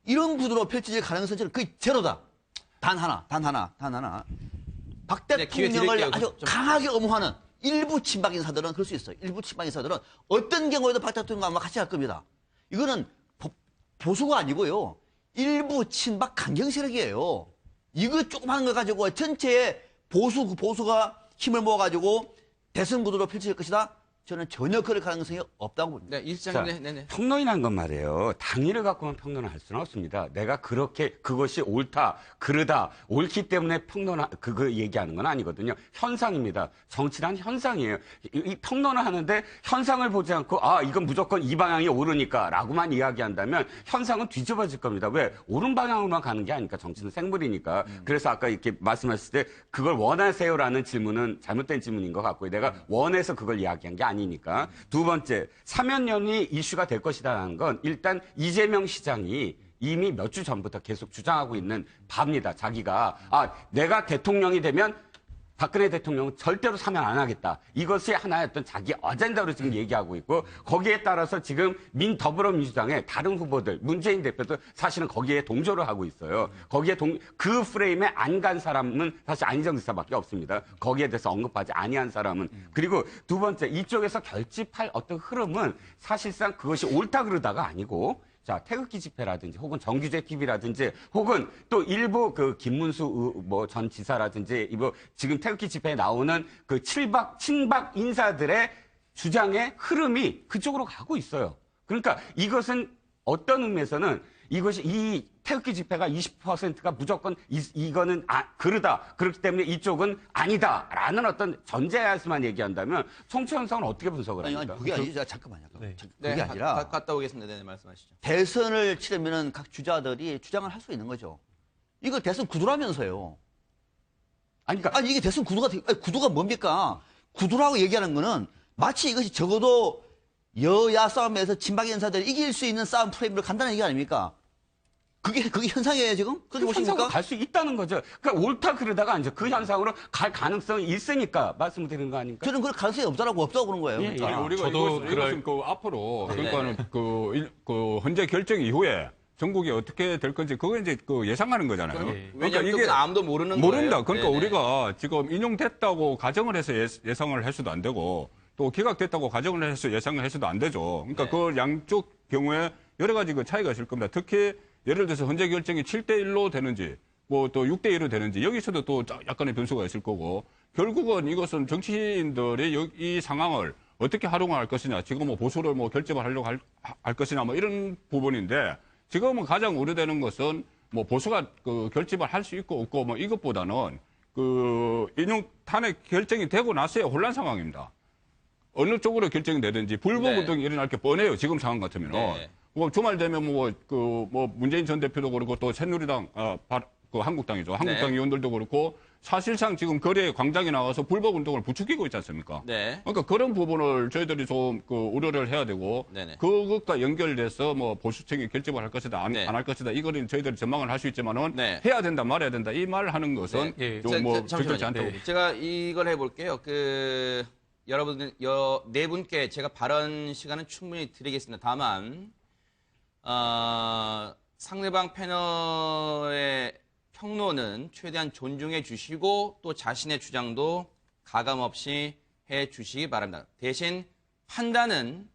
이런 구도로 펼쳐질 가능성은 거의 제로다. 단 하나. 박 대통령을 아주 강하게 엄호하는 일부 친박 인사들은 그럴 수 있어요. 일부 친박 인사들은 어떤 경우에도 박 대통령과 아마 같이 할 겁니다. 이거는 보수가 아니고요. 일부 친박 강경 세력이에요. 이거 조금 하는 거 가지고 전체의 보수가 힘을 모아가지고 대선 구도로 펼쳐질 것이다. 저는 전혀 그럴 가능성이 없다고 봅니다. 평론이란 건 말이에요. 당위를 갖고만 평론을 할 수는 없습니다. 내가 그것이 옳다, 그르다, 옳기 때문에 그거 얘기하는 건 아니거든요. 현상입니다. 정치란 현상이에요. 이 평론을 하는데 현상을 보지 않고 이건 무조건 이 방향이 옳으니까 라고만 이야기한다면 현상은 뒤집어질 겁니다. 왜? 옳은 방향으로만 가는 게 아니니까. 정치는 생물이니까. 그래서 아까 이렇게 말씀하실 때 그걸 원하세요라는 질문은 잘못된 질문인 것 같고요. 내가 원해서 그걸 이야기한 게 아니니까. 두 번째, 사면연이 이슈가 될 것이라는 건 일단 이재명 시장이 이미 몇 주 전부터 계속 주장하고 있는 바입니다. 자기가 내가 대통령이 되면 박근혜 대통령은 절대로 사면 안 하겠다. 이것이 하나의 어떤 자기 어젠다로 지금 얘기하고 있고 거기에 따라서 지금 더불어민주당의 다른 후보들 문재인 대표도 사실은 거기에 동조를 하고 있어요. 거기에 그 프레임에 안 간 사람은 사실 안희정 지사밖에 없습니다. 거기에 대해서 언급하지 아니한 사람은. 그리고 두 번째 이쪽에서 결집할 어떤 흐름은 사실상 그것이 옳다 그르다가 아니고 자, 태극기 집회라든지 혹은 정규제 TV라든지 혹은 또 일부 김문수 전 지사라든지 지금 태극기 집회에 나오는 그 친박 인사들의 주장의 흐름이 그쪽으로 가고 있어요. 그러니까 이것은 어떤 의미에서는 이것이 이 태극기 집회가 20%가 무조건 이거는 그르다. 그렇기 때문에 이쪽은 아니다라는 어떤 전제하에서만 얘기한다면 정치 현상은 어떻게 분석을 합니까? 아니, 그게 아니죠. 잠깐만요. 그게 아니라 갔다 오겠습니다. 네, 말씀하시죠. 대선을 치르면은 각 주자들이 주장을 할 수 있는 거죠. 이거 대선 구도라면서요. 아니 이게 대선 구도가 뭡니까? 구도라고 얘기하는 거는 마치 이것이 적어도 여야 싸움에서 친박 인사들이 이길 수 있는 싸움 프레임으로 간다는 얘기 아닙니까? 그게 현상이에요, 지금? 그렇게 보십니까? 갈 수 있다는 거죠. 그러니까 옳다 그러다가 이제 그 현상으로 갈 가능성이 있으니까 말씀드리는 거 아닙니까? 저는 그럴 가능성이 없다고 그런 거예요. 예, 예. 그러니까. 우리가 이것은 그 앞으로 그러니까는 그 헌재 결정 이후에 전국이 어떻게 될 건지 그거 이제 그 예상하는 거잖아요. 그러니까 이게 아무도 모르는 모른다. 거예요. 그러니까 네네. 우리가 지금 인용됐다고 가정을 해서 예상을 해서도 안 되고 또 기각됐다고 가정을 해서 예상을 해서도 안 되죠. 그러니까 그 양쪽 경우에 여러 가지 그 차이가 있을 겁니다. 특히 예를 들어서 헌재 결정이 7대1로 되는지 뭐 또 6대1로 되는지 여기서도 또 약간의 변수가 있을 거고 결국은 이것은 정치인들이 이 상황을 어떻게 활용할 것이냐 지금 뭐 보수를 뭐 결집을 하려고 할 것이냐 뭐 이런 부분인데 지금은 가장 우려되는 것은 뭐 보수가 그 결집을 할 수 있고 없고 뭐 이것보다는 그 인용 탄핵 결정이 되고 나서야 혼란 상황입니다. 어느 쪽으로 결정이 되든지 불복 운동이 일어날 게 뻔해요. 지금 상황 같으면은. 네. 뭐 주말 되면 뭐 문재인 전 대표도 그렇고 또 새누리당 그 한국당이죠. 한국당 의원들도 그렇고 사실상 지금 거리에 광장에 나와서 불복 운동을 부추기고 있지 않습니까? 네. 그러니까 그런 부분을 저희들이 좀 그 우려를 해야 되고 네네. 그것과 연결돼서 뭐 보수층이 결집을 할 것이다 안 할 것이다 이거는 저희들이 전망을 할 수 있지만은 해야 된다 말아야 된다 이 말을 하는 것은 좀 적절치 않다고. 제가 이걸 해볼게요. 그 여러분들 네 분께 제가 발언 시간은 충분히 드리겠습니다. 다만 상대방 패널의 평론은 최대한 존중해 주시고 또 자신의 주장도 가감없이 해 주시기 바랍니다. 대신 판단은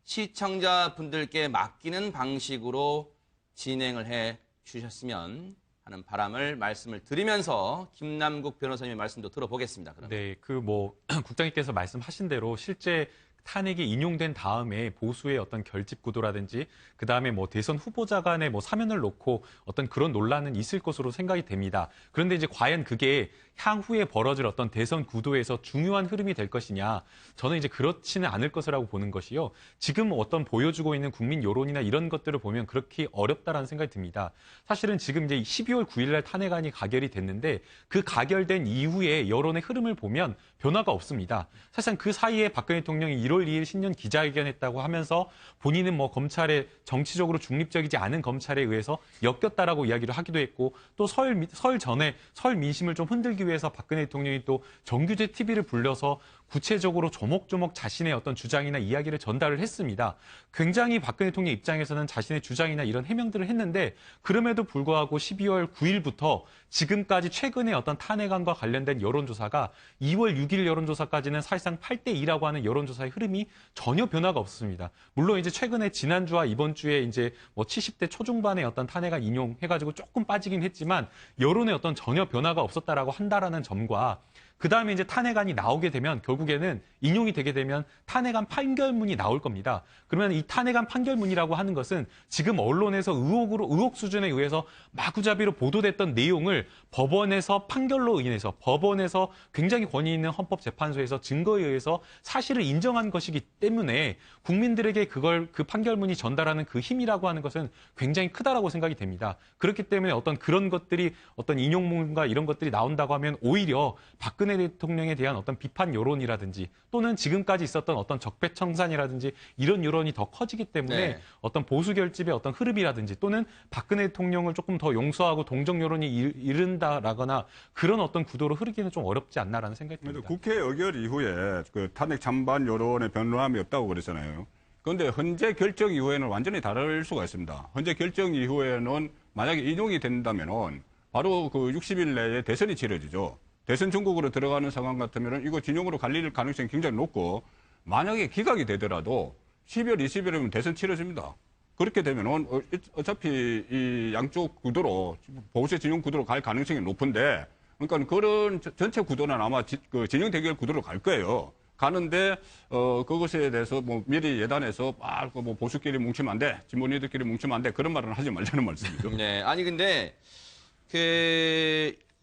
시청자분들께 맡기는 방식으로 진행을 해 주셨으면 하는 바람을 말씀을 드리면서 김남국 변호사님의 말씀도 들어보겠습니다. 그러면. 네, 그 뭐 국장님께서 말씀하신 대로 실제 탄핵이 인용된 다음에 보수의 어떤 결집 구도라든지 그다음에 뭐 대선 후보자 간의 뭐 사면을 놓고 어떤 그런 논란은 있을 것으로 생각이 됩니다. 그런데 이제 과연 그게 향후에 벌어질 어떤 대선 구도에서 중요한 흐름이 될 것이냐, 저는 이제 그렇지는 않을 것이라고 보는 것이요. 지금 어떤 보여주고 있는 국민 여론이나 이런 것들을 보면 그렇게 어렵다라는 생각이 듭니다. 사실은 지금 이제 12월 9일 날 탄핵안이 가결이 됐는데 그 가결된 이후에 여론의 흐름을 보면 변화가 없습니다. 사실상 그 사이에 박근혜 대통령이 1월 2일 신년 기자회견했다고 하면서 본인은 뭐 검찰에 정치적으로 중립적이지 않은 검찰에 의해서 엮였다라고 이야기를 하기도 했고 또 설 전에 설 민심을 좀 흔들기 위해서 박근혜 대통령이 또 정규제 TV를 불려서 구체적으로 조목조목 자신의 어떤 주장이나 이야기를 전달을 했습니다. 굉장히 박근혜 대통령 입장에서는 자신의 주장이나 이런 해명들을 했는데 그럼에도 불구하고 12월 9일부터 지금까지 최근에 어떤 탄핵안과 관련된 여론조사가 2월 6일 여론조사까지는 사실상 8대2라고 하는 여론조사의 흐름이 전혀 변화가 없습니다. 물론 이제 최근에 지난주와 이번 주에 이제 뭐 70대 초중반의 어떤 탄핵안 인용해가지고 조금 빠지긴 했지만 여론에 어떤 전혀 변화가 없었다라고 한다라는 점과 그 다음에 이제 탄핵안이 나오게 되면 결국에는 인용이 되게 되면 탄핵안 판결문이 나올 겁니다. 그러면 이 탄핵안 판결문이라고 하는 것은 지금 언론에서 의혹 수준에 의해서 마구잡이로 보도됐던 내용을 법원에서 판결로 인해서 법원에서 굉장히 권위 있는 헌법재판소에서 증거에 의해서 사실을 인정한 것이기 때문에 국민들에게 그 판결문이 전달하는 그 힘이라고 하는 것은 굉장히 크다라고 생각이 됩니다. 그렇기 때문에 어떤 그런 것들이 어떤 인용문과 이런 것들이 나온다고 하면 오히려 박근혜 대통령에 대한 어떤 비판 여론이라든지 또는 지금까지 있었던 어떤 적폐청산이라든지 이런 여론이 더 커지기 때문에 어떤 보수 결집의 어떤 흐름이라든지 또는 박근혜 대통령을 조금 더 용서하고 동정 여론이 이른다라거나 그런 어떤 구도로 흐르기는 좀 어렵지 않나라는 생각이 듭니다. 국회 의결 이후에 그 탄핵 찬반 여론의 변화함이 없다고 그랬잖아요. 그런데 헌재 결정 이후에는 완전히 다를 수가 있습니다. 헌재 결정 이후에는 만약에 인용이 된다면은 바로 그 60일 내에 대선이 치러지죠. 대선 전국으로 들어가는 상황 같으면 이거 진영으로 갈릴 가능성이 굉장히 높고 만약에 기각이 되더라도 12월 20일이면 대선 치러집니다. 그렇게 되면 어차피 이 양쪽 구도로 보수 진영 구도로 갈 가능성이 높은데 그러니까 그런 전체 구도는 아마 그 진영 대결 구도로 갈 거예요. 가는데 그것에 대해서 뭐 미리 예단해서 뭐 보수끼리 뭉치면 안 돼, 진보니들끼리 뭉치면 안 돼 그런 말은 하지 말자는 말씀이죠. 네, 아니 근데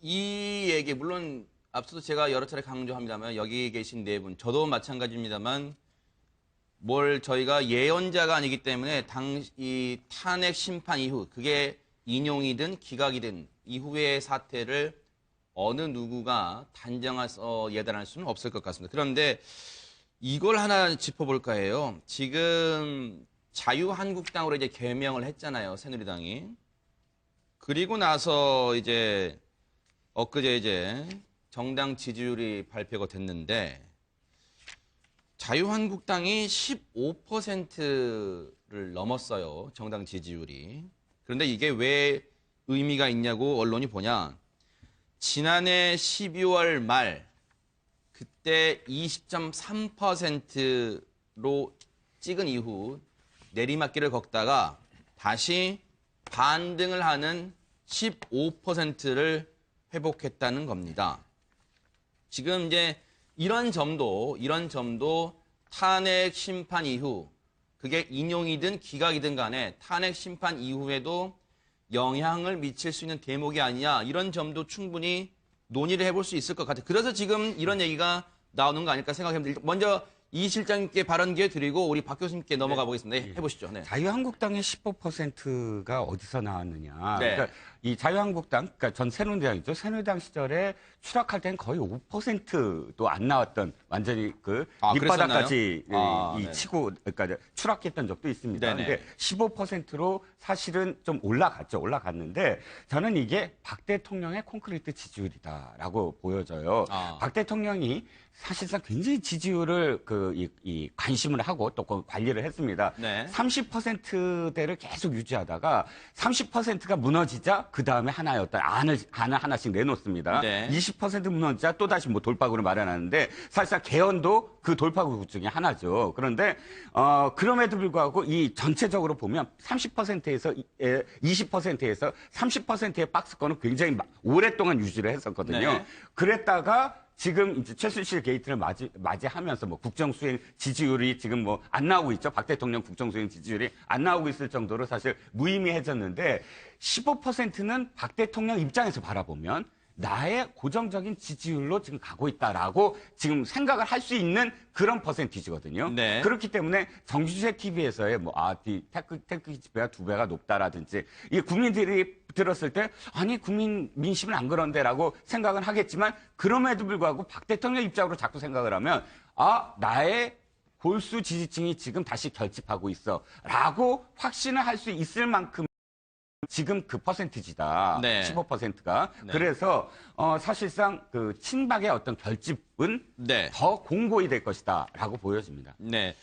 이 얘기 물론 앞서도 제가 여러 차례 강조합니다만 여기 계신 네 분 저도 마찬가지입니다만 뭘 저희가 예언자가 아니기 때문에 이 탄핵 심판 이후 그게 인용이든 기각이든 이후의 사태를 어느 누구가 단정해서 예단할 수는 없을 것 같습니다. 그런데 이걸 하나 짚어볼까 해요. 지금 자유한국당으로 이제 개명을 했잖아요, 새누리당이. 그리고 나서 이제 엊그제 이제 정당 지지율이 발표가 됐는데 자유한국당이 15%를 넘었어요, 정당 지지율이. 그런데 이게 왜 의미가 있냐고 언론이 보냐. 지난해 12월 말 그때 20.3%로 찍은 이후 내리막길을 걷다가 다시 반등을 하는 15%를 회복했다는 겁니다. 지금 이제 이런 점도 탄핵 심판 이후 그게 인용이든 기각이든 간에 탄핵 심판 이후에도 영향을 미칠 수 있는 대목이 아니냐, 이런 점도 충분히 논의를 해볼 수 있을 것 같아요. 그래서 지금 이런 얘기가 나오는 거 아닐까 생각합니다. 먼저 이 실장님께 발언 기회 드리고 우리 박 교수님께 넘어가 보겠습니다. 네, 해보시죠. 네. 자유한국당의 15%가 어디서 나왔느냐. 네. 그러니까 이 자유한국당, 그러니까 전 새누리당이죠. 새누리당 시절에 추락할 때는 거의 5%도 안 나왔던, 완전히 그 밑바닥까지 네. 치고, 그러니까 추락했던 적도 있습니다. 네네. 근데 15%로 사실은 좀 올라갔는데 저는 이게 박 대통령의 콘크리트 지지율이다라고 보여져요. 박 대통령이 사실상 굉장히 지지율을 이 관심을 하고 또 관리를 했습니다. 네. 30%대를 계속 유지하다가 30%가 무너지자 그 다음에 하나의 안을 하나씩 내놓습니다. 네. 20% 무너지자 또 다시 뭐 돌파구를 마련하는데 사실상 개헌도 그 돌파구 중에 하나죠. 그런데 그럼에도 불구하고 이 전체적으로 보면 30%에서 20%에서 30%의 박스권은 굉장히 오랫동안 유지를 했었거든요. 네. 그랬다가 지금 이제 최순실 게이트를 맞이하면서 뭐 국정수행 지지율이 지금 뭐 안 나오고 있죠. 박 대통령 국정수행 지지율이 안 나오고 있을 정도로 사실 무의미해졌는데 15%는 박 대통령 입장에서 바라보면 나의 고정적인 지지율로 지금 가고 있다라고 지금 생각을 할 수 있는 그런 퍼센티지거든요. 네. 그렇기 때문에 정주재 TV에서의 테크 지표가 2배가 높다라든지 이 국민들이 들었을 때 아니 국민 민심은 안 그런데라고 생각은 하겠지만 그럼에도 불구하고 박 대통령 입장으로 자꾸 생각을 하면 나의 골수 지지층이 지금 다시 결집하고 있어라고 확신을 할 수 있을 만큼 지금 그 퍼센티지다. 네. 15%가. 네. 그래서 사실상 그 친박의 어떤 결집은 네. 더 공고히 될 것이다라고 보여집니다. 네.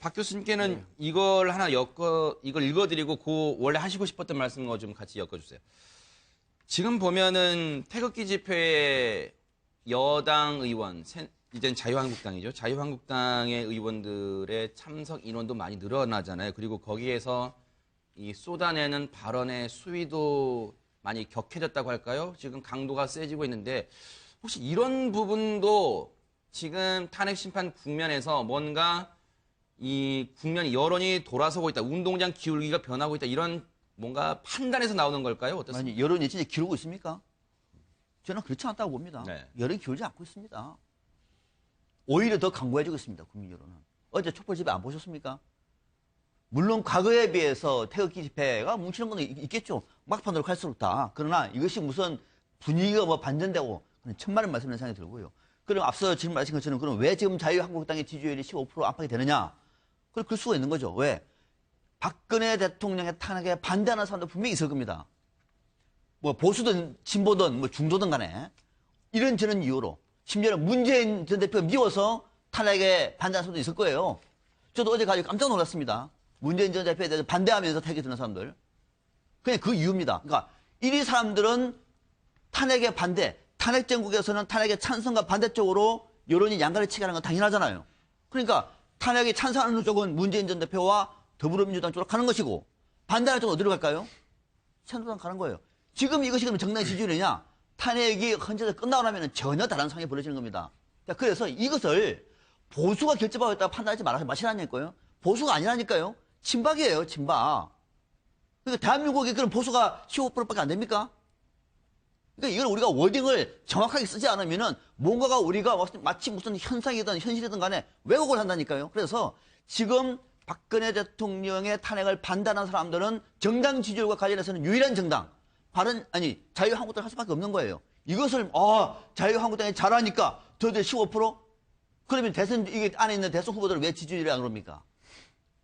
박 교수님께는 이걸 하나 이걸 읽어드리고 원래 하시고 싶었던 말씀 거 좀 같이 엮어주세요. 지금 보면은 태극기 집회에 여당 의원, 이젠 자유한국당이죠. 자유한국당의 의원들의 참석 인원도 많이 늘어나잖아요. 그리고 거기에서 이 쏟아내는 발언의 수위도 많이 격해졌다고 할까요? 지금 강도가 세지고 있는데 혹시 이런 부분도 지금 탄핵 심판 국면에서 뭔가 이 국면이 여론이 돌아서고 있다, 운동장 기울기가 변하고 있다, 이런 뭔가 판단에서 나오는 걸까요? 어떻습니까? 아니, 여론이 진짜 기울고 있습니까? 저는 그렇지 않다고 봅니다. 네. 여론이 기울지 않고 있습니다. 오히려 더 강고해지고 있습니다. 국민 여론은. 어제 촛불 집회 안 보셨습니까? 물론 과거에 비해서 태극기 집회가 뭉치는 건 있겠죠. 막판으로 갈수록 다. 그러나 이것이 무슨 분위기가 뭐 반전되고 천만의 말씀을 생각이 들고요. 그럼 앞서 지금 말씀하신 것처럼 그럼 왜 지금 자유한국당의 지지율이 15% 안팎이 되느냐? 그럴 수가 있는 거죠. 왜? 박근혜 대통령의 탄핵에 반대하는 사람도 분명히 있을 겁니다. 뭐 보수든 진보든 뭐 중도든 간에 이런저런 이유로 심지어는 문재인 전 대표가 미워서 탄핵에 반대하는 사람도 있을 거예요. 저도 어제 가지고 깜짝 놀랐습니다. 문재인 전 대표에 대해서 반대하면서 탄핵에 드는 사람들. 그냥 그 이유입니다. 그러니까 이 사람들은 탄핵에 반대, 탄핵 정국에서는 탄핵에 찬성과 반대쪽으로 여론이 양가를 치게 하는 건 당연하잖아요. 그러니까 탄핵에 찬성하는 쪽은 문재인 전 대표와 더불어민주당 쪽으로 가는 것이고 반대하는 쪽은 어디로 갈까요? 새누리당 가는 거예요. 지금 이것이 그럼 정당 지지율이냐? 탄핵이 헌재에서 끝나고 나면 전혀 다른 상황이 벌어지는 겁니다. 그래서 이것을 보수가 결집하고 있다고 판단하지 마시라는 거예요. 보수가 아니라니까요. 친박이에요, 친박. 그러니까 대한민국에 그런 보수가 15%밖에 안 됩니까? 그러니까 이걸 우리가 워딩을 정확하게 쓰지 않으면은 뭔가가 우리가 마치 무슨 현상이든 현실이든 간에 왜곡을 한다니까요. 그래서 지금 박근혜 대통령의 탄핵을 반대하는 사람들은 정당 지지율과 관련해서는 유일한 정당, 자유한국당 할 수밖에 없는 거예요. 이것을 자유한국당이 잘하니까 저들 15%? 그러면 이게 안에 있는 대선 후보들을 왜 지지율이 안 그럽니까?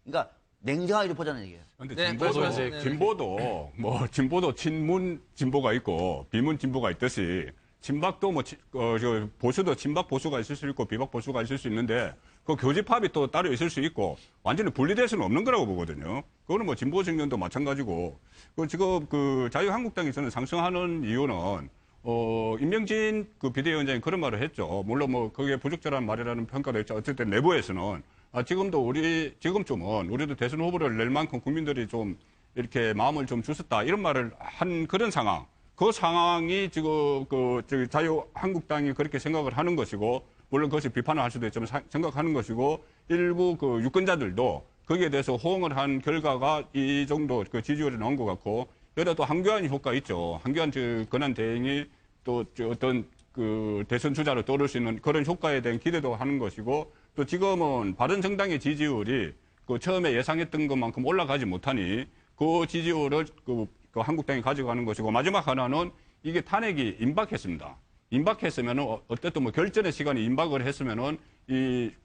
그러니까 냉정하게 보자는 얘기예요. 근데 진보도 친문 진보가 있고 비문 진보가 있듯이 친박도 보수도 친박 보수가 있을 수 있고 비박 보수가 있을 수 있는데 그 교집합이 또 따로 있을 수 있고 완전히 분리될 수는 없는 거라고 보거든요. 그거는 뭐 진보 정년도 마찬가지고 지금 그 자유한국당이 저는 상승하는 이유는 임명진 그 비대위원장이 그런 말을 했죠. 물론 뭐 그게 부적절한 말이라는 평가도 있죠. 어쨌든 내부에서는 지금쯤은 우리도 대선 후보를 낼 만큼 국민들이 좀 이렇게 마음을 좀 주셨다 이런 말을 한 그런 상황. 그 상황이 지금 자유한국당이 그렇게 생각을 하는 것이고 물론 그것이 비판을 할 수도 있지만 생각하는 것이고 일부 그 유권자들도 거기에 대해서 호응을 한 결과가 이 정도 그 지지율이 나온 것 같고 여기다 또 한교안 효과 있죠. 한교안 권한 대행이 또 어떤 그 대선 주자로 떠오를 수 있는 그런 효과에 대한 기대도 하는 것이고 또 지금은 바른정당의 지지율이 그 처음에 예상했던 것만큼 올라가지 못하니 그 지지율을 그 한국당이 가져가는 것이고 마지막 하나는 이게 탄핵이 임박했습니다. 임박했으면은 어쨌든 뭐 결전의 시간이 임박을 했으면은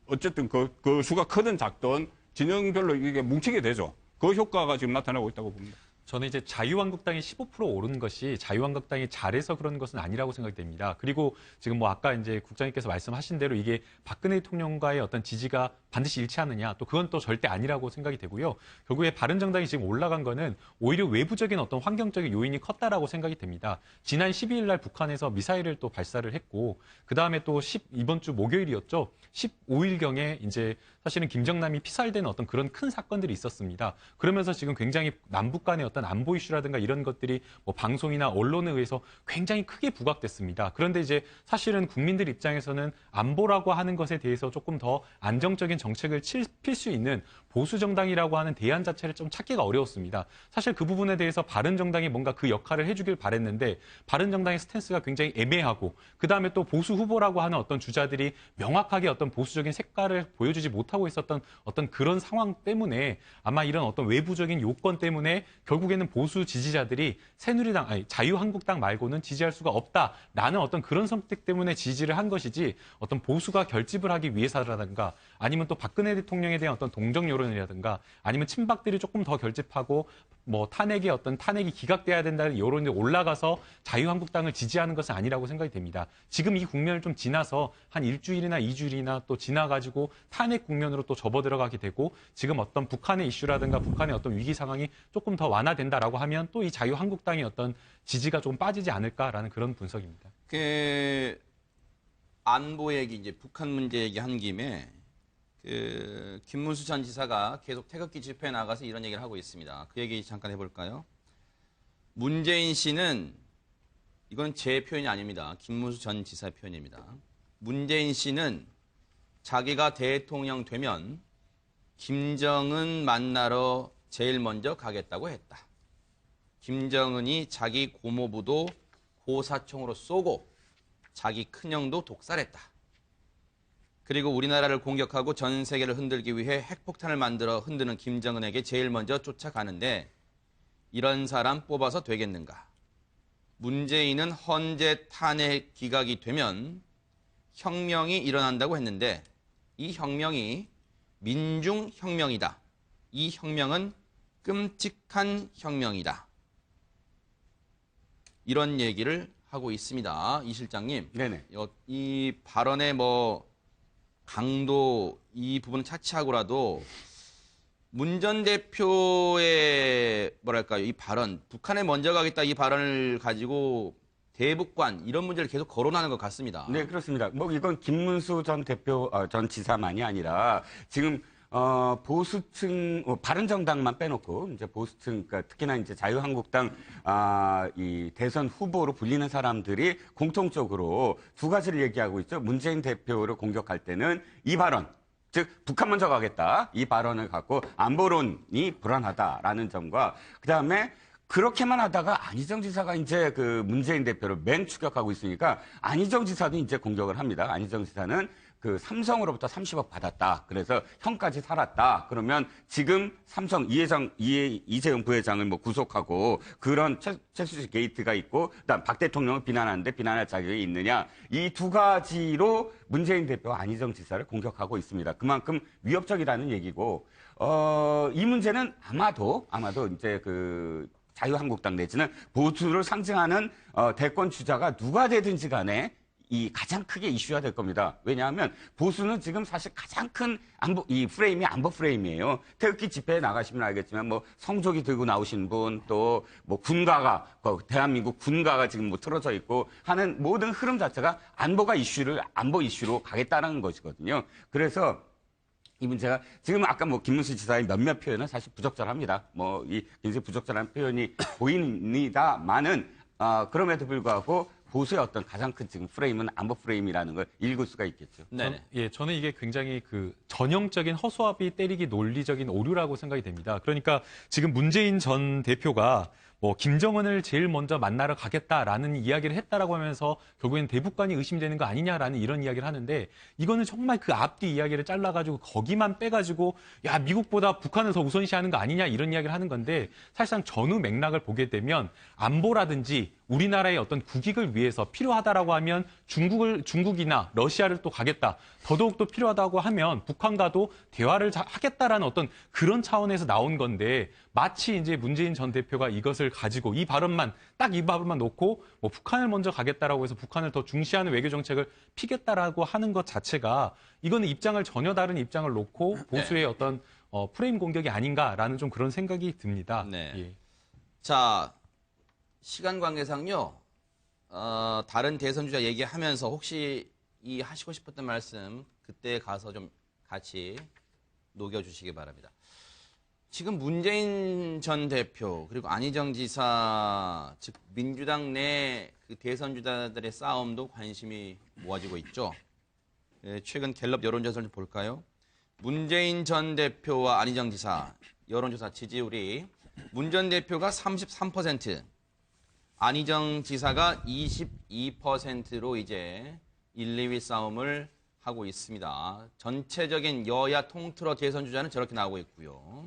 어쨌든 그 수가 크든 작든 진영별로 이게 뭉치게 되죠. 그 효과가 지금 나타나고 있다고 봅니다. 저는 이제 자유한국당이 15% 오른 것이 자유한국당이 잘해서 그런 것은 아니라고 생각됩니다. 그리고 지금 뭐 아까 이제 국장님께서 말씀하신 대로 이게 박근혜 대통령과의 어떤 지지가 반드시 일치하느냐 또 그건 또 절대 아니라고 생각이 되고요. 결국에 바른정당이 지금 올라간 거는 오히려 외부적인 어떤 환경적인 요인이 컸다라고 생각이 됩니다. 지난 12일 날 북한에서 미사일을 또 발사를 했고 그다음에 또 이번 주 목요일이었죠. 15일경에 이제 사실은 김정남이 피살되는 어떤 그런 큰 사건들이 있었습니다. 그러면서 지금 굉장히 남북 간의 어떤 안보 이슈라든가 이런 것들이 뭐 방송이나 언론에 의해서 굉장히 크게 부각됐습니다. 그런데 이제 사실은 국민들 입장에서는 안보라고 하는 것에 대해서 조금 더 안정적인 정책을 필 수 있는 보수 정당이라고 하는 대안 자체를 좀 찾기가 어려웠습니다. 사실 그 부분에 대해서 바른정당이 뭔가 그 역할을 해주길 바랬는데 바른정당의 스탠스가 굉장히 애매하고 그다음에 또 보수 후보라고 하는 어떤 주자들이 명확하게 어떤 보수적인 색깔을 보여주지 못하고 있었던 어떤 그런 상황 때문에 아마 이런 어떤 외부적인 요건 때문에 결국에는 보수 지지자들이 새누리당, 아니 자유한국당 말고는 지지할 수가 없다라는 어떤 그런 선택 때문에 지지를 한 것이지 어떤 보수가 결집을 하기 위해서라든가 아니면 또 박근혜 대통령에 대한 어떤 동정 여론이라든가 아니면 친박들이 조금 더 결집하고 뭐 탄핵이 기각돼야 된다는 여론이 올라가서 자유한국당을 지지하는 것은 아니라고 생각이 됩니다. 지금 이 국면을 좀 지나서 한 일주일이나 2주일이나 또 지나가지고 탄핵 국면으로 또 접어들어가게 되고 지금 어떤 북한의 이슈라든가 북한의 어떤 위기 상황이 조금 더 완화된다라고 하면 또 이 자유한국당의 어떤 지지가 좀 빠지지 않을까라는 그런 분석입니다. 그 안보 얘기 이제 북한 문제 얘기한 김에 그 김문수 전 지사가 계속 태극기 집회에 나가서 이런 얘기를 하고 있습니다. 그 얘기 잠깐 해볼까요? 문재인 씨는 이건 제 표현이 아닙니다. 김문수 전 지사의 표현입니다. 문재인 씨는 자기가 대통령 되면 김정은 만나러 제일 먼저 가겠다고 했다. 김정은이 자기 고모부도 고사총으로 쏘고 자기 큰형도 독살했다. 그리고 우리나라를 공격하고 전 세계를 흔들기 위해 핵폭탄을 만들어 흔드는 김정은에게 제일 먼저 쫓아가는데 이런 사람 뽑아서 되겠는가? 문재인은 헌재 탄핵 기각이 되면 혁명이 일어난다고 했는데 이 혁명이 민중혁명이다. 이 혁명은 끔찍한 혁명이다. 이런 얘기를 하고 있습니다. 이 실장님. 네네. 이 발언의 뭐 강도 이 부분은 차치하고라도 문 전 대표의 뭐랄까요 이 발언 북한에 먼저 가겠다 이 발언을 가지고 대북관 이런 문제를 계속 거론하는 것 같습니다. 네, 그렇습니다. 뭐 이건 김문수 전 대표 전 지사만이 아니라 지금 보수층 바른정당만 빼놓고 이제 보수층 그러니까 특히나 이제 자유한국당 이 대선 후보로 불리는 사람들이 공통적으로 두 가지를 얘기하고 있죠. 문재인 대표를 공격할 때는 이 발언 즉 북한 먼저 가겠다 이 발언을 갖고 안보론이 불안하다라는 점과 그다음에 그렇게만 하다가 안희정 지사가 이제 그 문재인 대표를 맨 추격하고 있으니까 안희정 지사도 이제 공격을 합니다. 안희정 지사는 그 삼성으로부터 30억 받았다. 그래서 형까지 살았다. 그러면 지금 삼성 이재용 부회장을 뭐 구속하고 그런 최수지 게이트가 있고 그다음 박 대통령을 비난하는데 비난할 자격이 있느냐. 이 두 가지로 문재인 대표와 안희정 지사를 공격하고 있습니다. 그만큼 위협적이라는 얘기고 이 문제는 아마도 이제 그 자유한국당 내지는 보수를 상징하는 대권 주자가 누가 되든지 간에 이 가장 크게 이슈가 될 겁니다. 왜냐하면 보수는 지금 사실 가장 큰 이 프레임이 안보 프레임이에요. 태극기 집회에 나가시면 알겠지만 뭐 성조기 들고 나오신 분 또 뭐 군가가 대한민국 군가가 지금 뭐 틀어져 있고 하는 모든 흐름 자체가 안보 이슈로 가겠다는 것이거든요. 그래서 이 문제가 지금 아까 뭐 김문수 지사의 몇몇 표현은 사실 부적절합니다. 뭐 이 굉장히 부적절한 표현이 보입니다만은 그럼에도 불구하고 보수의 어떤 가장 큰 지금 프레임은 안보 프레임이라는 걸 읽을 수가 있겠죠. 네. 저는 이게 굉장히 그 전형적인 허수아비 때리기 논리적인 오류라고 생각이 됩니다. 그러니까 지금 문재인 전 대표가 뭐 김정은을 제일 먼저 만나러 가겠다라는 이야기를 했다라고 하면서 결국엔 대북관이 의심되는 거 아니냐라는 이런 이야기를 하는데 이거는 정말 그 앞뒤 이야기를 잘라가지고 거기만 빼가지고 야 미국보다 북한을 더 우선시하는 거 아니냐 이런 이야기를 하는 건데 사실상 전후 맥락을 보게 되면 안보라든지 우리나라의 어떤 국익을 위해서 필요하다라고 하면 중국이나 러시아를 또 가겠다. 더더욱 또 필요하다고 하면 북한과도 대화를 하겠다라는 어떤 그런 차원에서 나온 건데 마치 이제 문재인 전 대표가 이것을 가지고 이 발언만 놓고 뭐 북한을 먼저 가겠다라고 해서 북한을 더 중시하는 외교 정책을 피겠다라고 하는 것 자체가 이거는 입장을 전혀 다른 입장을 놓고 보수의 어떤 프레임 공격이 아닌가라는 좀 그런 생각이 듭니다. 네. 예. 자, 시간 관계상요. 다른 대선 주자 얘기하면서 혹시 이 하시고 싶었던 말씀 그때 가서 좀 같이 녹여주시기 바랍니다. 지금 문재인 전 대표 그리고 안희정 지사 즉 민주당 내 그 대선 주자들의 싸움도 관심이 모아지고 있죠. 최근 갤럽 여론조사를 좀 볼까요? 문재인 전 대표와 안희정 지사 여론조사 지지율이 문 전 대표가 33%, 안희정 지사가 22%로 이제 1, 2위 싸움을 하고 있습니다. 전체적인 여야 통틀어 대선 주자는 저렇게 나오고 있고요.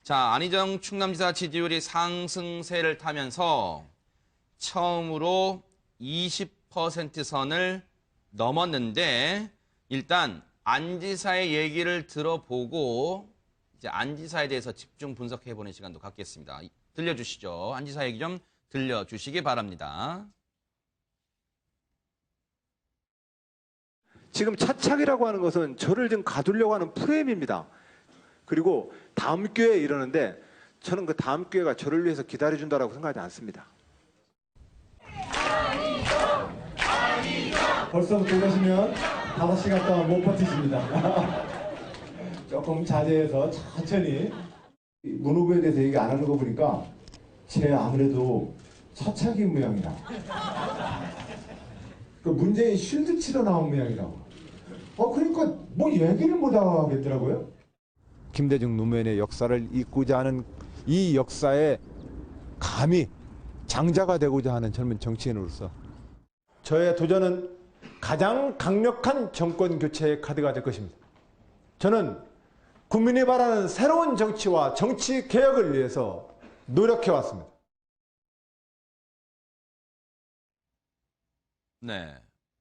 자, 안희정 충남지사 지지율이 상승세를 타면서 처음으로 20% 선을 넘었는데 일단 안 지사의 얘기를 들어보고 이제 안 지사에 대해서 집중 분석해보는 시간도 갖겠습니다. 들려주시죠. 안 지사 얘기 좀 들려주시기 바랍니다. 지금 차착이라고 하는 것은 저를 좀 가두려고 하는 프레임입니다. 그리고 다음 기회에 이러는데 저는 그 다음 기회가 저를 위해서 기다려준다고 생각하지 않습니다. 벌써부터 그러시면 5시간 동안 못 버티십니다. 조금 자제해서 천천히. 문 후보에 대해서 얘기 안 하는 거 보니까 쟤 아무래도 차차기 모양이라. 그 문재인 쉴드 치러 나온 모양이라고. 그러니까 뭐 얘기를 못 하겠더라고요. 김대중 노무현의 역사를 잊고자 하는 이 역사에 감히 장자가 되고자 하는 젊은 정치인으로서 저의 도전은 가장 강력한 정권 교체의 카드가 될 것입니다. 저는 국민이 바라는 새로운 정치와 정치 개혁을 위해서 노력해왔습니다. 네.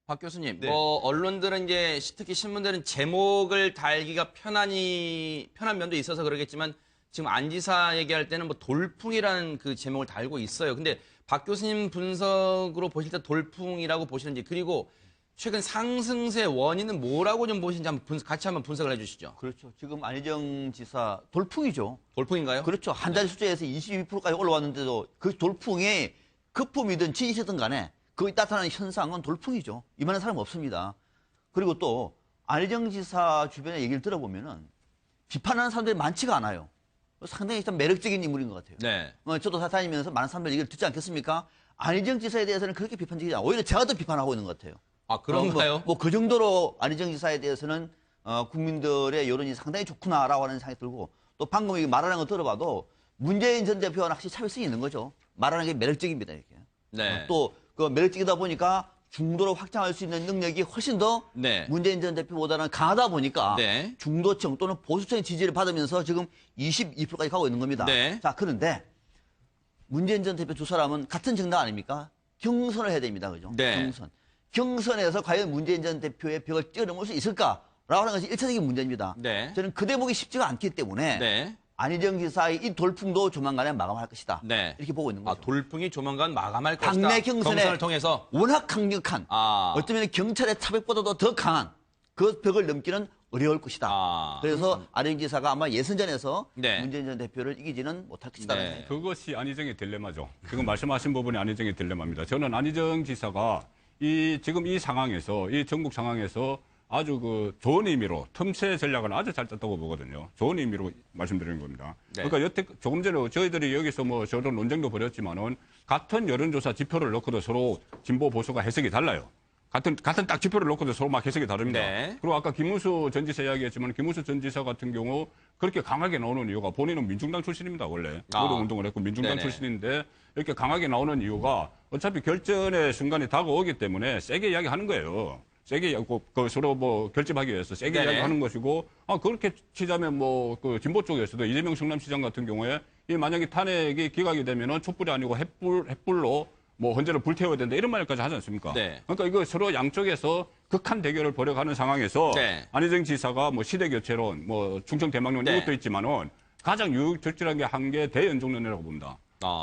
박 교수님, 뭐 언론들은 이제 특히 신문들은 제목을 달기가 편한 면도 있어서 그러겠지만 지금 안 지사 얘기할 때는 뭐 돌풍이라는 그 제목을 달고 있어요. 근데 박 교수님 분석으로 보실 때 돌풍이라고 보시는지 그리고 최근 상승세 원인은 뭐라고 좀 보시는지 한번 같이 한번 분석을 해주시죠. 그렇죠. 지금 안희정 지사 돌풍이죠. 돌풍인가요? 그렇죠. 한 달 숫자에서 22%까지 올라왔는데도 그 돌풍에 거품이든 진실이든 간에 거기 나타나는 현상은 돌풍이죠. 이만한 사람 없습니다. 그리고 또 안희정 지사 주변의 얘기를 들어보면은 비판하는 사람들이 많지가 않아요. 상당히 좀 매력적인 인물인 것 같아요. 네. 저도 다니면서 많은 사람들 얘기를 듣지 않겠습니까? 안희정 지사에 대해서는 그렇게 비판적이지 않아요. 오히려 제가 더 비판하고 있는 것 같아요. 아, 그런가요? 뭐 그 정도로 안희정 지사에 대해서는 국민들의 여론이 상당히 좋구나라고 하는 생각이 들고 또 방금 말하는 거 들어봐도 문재인 전 대표와 확실히 차별성이 있는 거죠. 말하는 게 매력적입니다. 이렇게. 네. 또 그 매력적이다 보니까 중도로 확장할 수 있는 능력이 훨씬 더 네. 문재인 전 대표보다는 강하다 보니까 네. 중도층 또는 보수층의 지지를 받으면서 지금 22%까지 가고 있는 겁니다. 네. 자, 그런데 문재인 전 대표 두 사람은 같은 정당 아닙니까? 경선을 해야 됩니다. 그죠? 네. 경선에서 과연 문재인 전 대표의 벽을 뛰어넘을 수 있을까라고 하는 것이 1차적인 문제입니다. 네. 저는 그 대목이 쉽지가 않기 때문에 네. 안희정 지사의 이 돌풍도 조만간에 마감할 것이다. 네. 이렇게 보고 있는 거죠. 돌풍이 조만간 마감할 것이다. 당내 경선을 통해서 워낙 강력한 어쩌면 경찰의 차벽보다도 더 강한 그 벽을 넘기는 어려울 것이다. 그래서 안희정 지사가 아마 예선전에서 네. 문재인 전 대표를 이기지는 못할 것이다. 네. 그것이 안희정의 딜레마죠. 지금 말씀하신 부분이 안희정의 딜레마입니다. 저는 안희정 지사가 지금 이 상황에서, 이 전국 상황에서 아주 좋은 의미로 틈새 전략을 아주 잘 짰다고 보거든요. 좋은 의미로 말씀드리는 겁니다. 네. 그러니까 여태 조금 전에 저희들이 여기서 저런 논쟁도 벌였지만은 같은 여론조사 지표를 놓고도 서로 진보 보수가 해석이 달라요. 같은 딱 지표를 놓고도 서로 막 해석이 다릅니다. 네. 그리고 아까 김문수 전 지사 이야기했지만 김문수 전 지사 같은 경우 그렇게 강하게 나오는 이유가 본인은 민중당 출신입니다. 원래 노동운동을 했고 민중당 네네. 출신인데 이렇게 강하게 나오는 이유가 어차피 결전의 순간이 다가오기 때문에 세게 이야기하는 거예요. 세게 서로 결집하기 위해서 세게 네네. 이야기하는 것이고 그렇게 치자면 진보 쪽에서도 이재명 성남시장 같은 경우에 만약에 탄핵이 기각이 되면은 촛불이 아니고 횃불로 헌재를 불태워야 된다 이런 말까지 하지 않습니까? 네. 그러니까 이거 서로 양쪽에서 극한 대결을 벌여가는 상황에서 네. 안희정 지사가 시대 교체론, 충청 대망론 네. 이것도 있지만은 가장 유격절실하게 한 게 대연정론이라고 봅니다.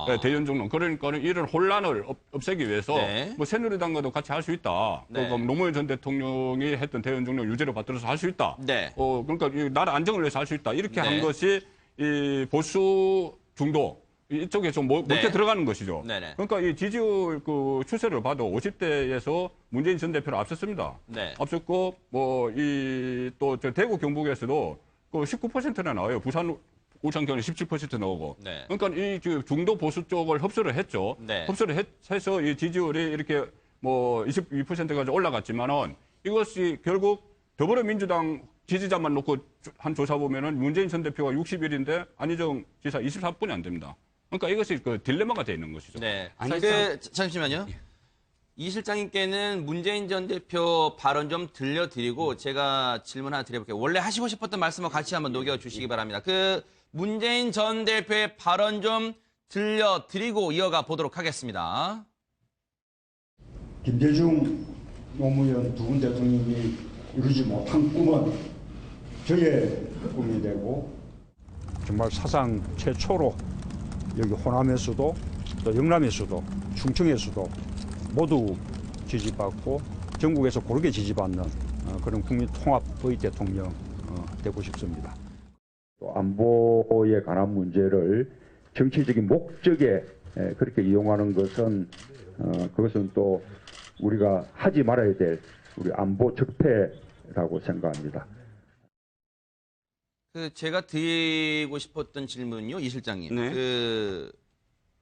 네, 대연정론. 그러니까는 이런 혼란을 없애기 위해서 네. 새누리당과도 같이 할 수 있다. 네. 노무현 전 대통령이 했던 대연정론 유죄를 받들어서 할 수 있다. 네. 그러니까 이 나라 안정을 위해서 할 수 있다. 이렇게 네. 한 것이 이 보수 중도 이쪽에 좀 못해 네. 들어가는 것이죠. 네네. 그러니까 이 지지율 추세를 봐도 50대에서 문재인 전 대표를 앞섰습니다. 네. 앞섰고 또 대구 경북에서도 19%나 나와요. 부산 울산 경북 17% 나오고. 네. 그러니까 이 중도 보수 쪽을 흡수를 했죠. 네. 흡수를 해서 이 지지율이 이렇게 22%까지 올라갔지만은 이것이 결국 더불어민주당 지지자만 놓고 한 조사 보면은 문재인 전 대표가 61인데 안희정 지사 24분이 안 됩니다. 그러니까 이것이 딜레마가 돼 있는 것이죠. 네. 잠시만요. 이 실장님께는 문재인 전 대표 발언 좀 들려드리고 제가 질문 하나 드려볼게요. 원래 하시고 싶었던 말씀을 같이 한번 녹여주시기 바랍니다. 문재인 전 대표의 발언 좀 들려드리고 이어가 보도록 하겠습니다. 김대중 노무현 두 분 대통령이 이루지 못한 꿈은 저의 꿈이 되고 정말 사상 최초로 여기 호남에서도 또 영남에서도 충청에서도 모두 지지받고 전국에서 고르게 지지받는 그런 국민 통합의 대통령 되고 싶습니다. 또 안보에 관한 문제를 정치적인 목적에 그렇게 이용하는 것은 그것은 또 우리가 하지 말아야 될 우리 안보 적폐라고 생각합니다. 제가 드리고 싶었던 질문요, 이 실장님. 네.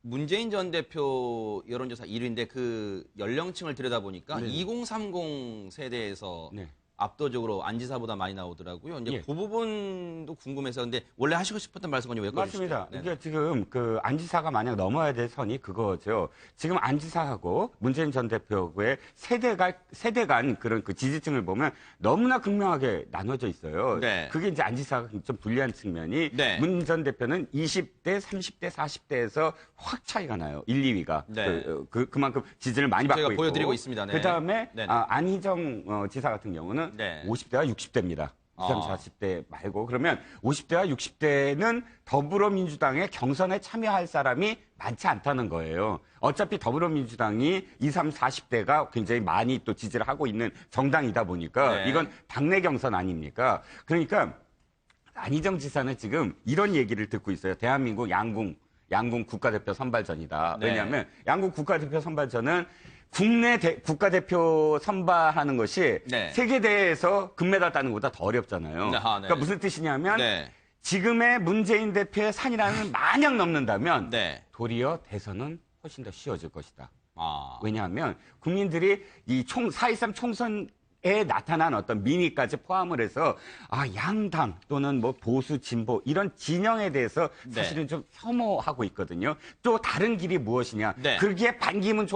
문재인 전 대표 여론조사 1위인데 연령층을 들여다보니까 네. 2030 세대에서 네. 압도적으로 안 지사보다 많이 나오더라고요. 이제 예. 그 부분도 궁금해서 근데 원래 하시고 싶었던 말씀은 왜 꺼주시죠? 맞습니다. 이게 지금 안 지사가 만약 넘어야 될 선이 그거죠. 지금 안 지사하고 문재인 전 대표의 세대 간 그런 지지층을 보면 너무나 극명하게 나눠져 있어요. 네. 그게 이제 안 지사가 좀 불리한 측면이 네. 문 전 대표는 20대, 30대, 40대에서 확 차이가 나요. 1, 2위가. 네. 그만큼 지지를 많이 받고 저희가 있고. 보여드리고 있습니다. 네. 그다음에 네네. 안희정 지사 같은 경우는 네. 50대와 60대입니다. 30, 40대 말고 그러면 50대와 60대는 더불어민주당의 경선에 참여할 사람이 많지 않다는 거예요. 어차피 더불어민주당이 20, 30, 40대가 굉장히 많이 또 지지를 하고 있는 정당이다 보니까 네. 이건 당내 경선 아닙니까? 그러니까 안희정 지사는 지금 이런 얘기를 듣고 있어요. 대한민국 양궁 국가대표 선발전이다. 네. 왜냐하면 양궁 국가대표 선발전은 국내 국가대표 선발하는 것이 네. 세계대회에서 금메달 따는 것보다 더 어렵잖아요. 네. 그러니까 무슨 뜻이냐면 네. 지금의 문재인 대표의 산이라는 만약 넘는다면 네. 도리어 대선은 훨씬 더 쉬워질 것이다. 아. 왜냐하면 국민들이 이 4.23 총선 나타난 어떤 민의까지 포함을 해서 양당 또는 뭐 보수 진보 이런 진영에 대해서 사실은 좀 혐오하고 있거든요. 또 다른 길이 무엇이냐? 그게 반기문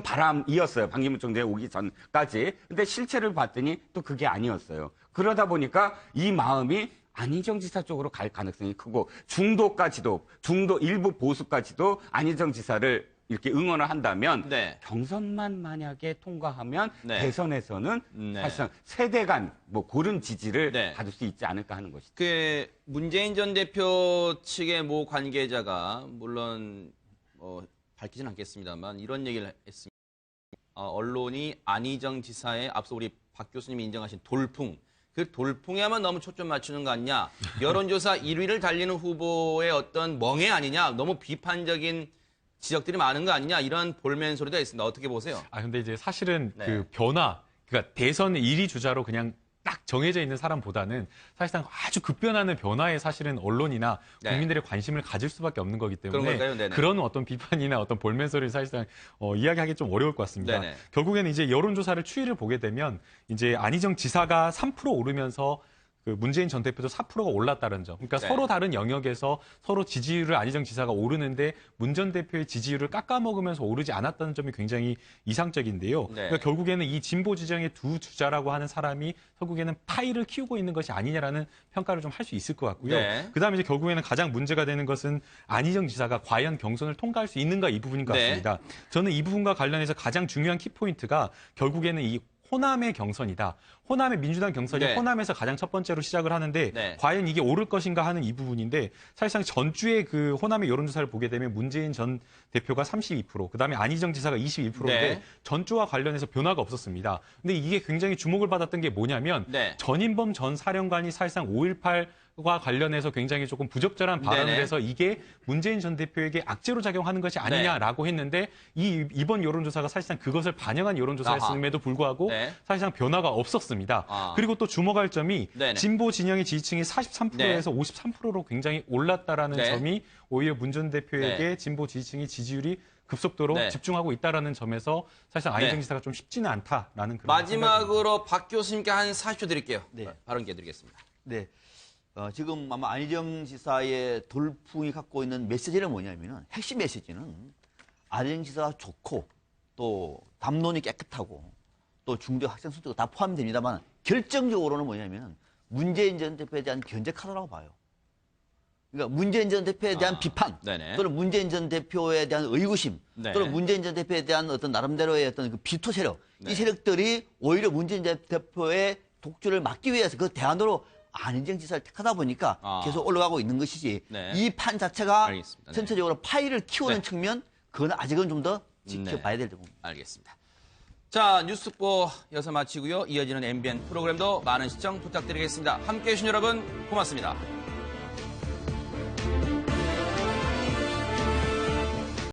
바람이었어요. 반기문 총장이 오기 전까지. 근데 실체를 봤더니 또 그게 아니었어요. 그러다 보니까 이 마음이 안희정 지사 쪽으로 갈 가능성이 크고 중도 일부 보수까지도 안희정 지사를 이렇게 응원을 한다면 경선만 만약에 통과하면 대선에서는 사실상 세대 간 뭐 고른 지지를 받을 수 있지 않을까 하는 것이죠. 그 문재인 전 대표 측의 모 관계자가 물론 밝히진 않겠습니다만 이런 얘기를 했습니다. 언론이 안희정 지사의 앞서 우리 박 교수님이 인정하신 돌풍, 그 돌풍에만 너무 초점 맞추는 거 아니냐. 여론조사 1위를 달리는 후보의 어떤 멍해 아니냐. 너무 비판적인 지적들이 많은 거 아니냐. 이런 볼멘 소리가 있습니다. 어떻게 보세요? 근데 이제 사실은 그 변화, 그러니까 대선 1위 주자로 그냥 딱 정해져 있는 사람보다는 사실상 아주 급변하는 변화에 사실은 언론이나 국민들의 관심을 가질 수밖에 없는 거기 때문에 그런 어떤 비판이나 어떤 볼멘 소리를 사실상 이야기하기 좀 어려울 것 같습니다. 결국에는 이제 여론조사를 추이를 보게 되면 이제 안희정 지사가 3% 오르면서 그 문재인 전 대표도 4%가 올랐다는 점. 그러니까 서로 다른 영역에서 서로 지지율을 안희정 지사가 오르는데 문 전 대표의 지지율을 깎아먹으면서 오르지 않았다는 점이 굉장히 이상적인데요. 그러니까 결국에는 이 진보 지정의 두 주자라고 하는 사람이 결국에는 파이를 키우고 있는 것이 아니냐라는 평가를 좀 할 수 있을 것 같고요. 그다음에 이제 결국에는 가장 문제가 되는 것은 안희정 지사가 과연 경선을 통과할 수 있는가 이 부분인 것 같습니다. 저는 이 부분과 관련해서 가장 중요한 키포인트가 결국에는 이 호남의 경선이다. 호남의 민주당 경선이 호남에서 가장 첫 번째로 시작을 하는데 과연 이게 오를 것인가 하는 이 부분인데 사실상 전주의 그 호남의 여론조사를 보게 되면 문재인 전 대표가 32%, 그다음에 안희정 지사가 21%인데 전주와 관련해서 변화가 없었습니다. 근데 이게 굉장히 주목을 받았던 게 뭐냐면 전인범 전 사령관이 사실상 5.18과 관련해서 굉장히 조금 부적절한 발언을 해서 이게 문재인 전 대표에게 악재로 작용하는 것이 아니냐라고 했는데 이번 여론조사가 사실상 그것을 반영한 여론조사였음에도 불구하고 사실상 변화가 없었습니다. 그리고 또 주목할 점이 진보 진영의 지지층이 43%에서 53%로 굉장히 올랐다라는 점이 오히려 문 전 대표에게 진보 지지층의 지지율이 급속도로 집중하고 있다라는 점에서 사실상 안희정 지사가 좀 쉽지는 않다라는 그런 마지막으로 박 교수님께 한 40초 드릴게요. 발언 기회 드리겠습니다. 지금 아마 안희정 지사의 돌풍이 갖고 있는 메시지는 뭐냐면은 핵심 메시지는 안희정 지사가 좋고 또 담론이 깨끗하고 또 중대 학생 수도 다 포함됩니다만 결정적으로는 뭐냐면 문재인 전 대표에 대한 견제 카드라고 봐요. 그러니까 문재인 전 대표에 대한 비판 또는 문재인 전 대표에 대한 의구심 또는 문재인 전 대표에 대한 어떤 나름대로의 어떤 그 비토 세력 이 세력들이 오히려 문재인 전 대표의 독주를 막기 위해서 그 대안으로 안희정 지사를 택하다 보니까 계속 올라가고 있는 것이지 이 판 자체가 전체적으로 파이를 키우는 측면 그건 아직은 좀 더 지켜봐야 될 부분입니다. 알겠습니다. 자, 뉴스보 여기서 마치고요. 이어지는 MBN 프로그램도 많은 시청 부탁드리겠습니다. 함께해 주신 여러분 고맙습니다.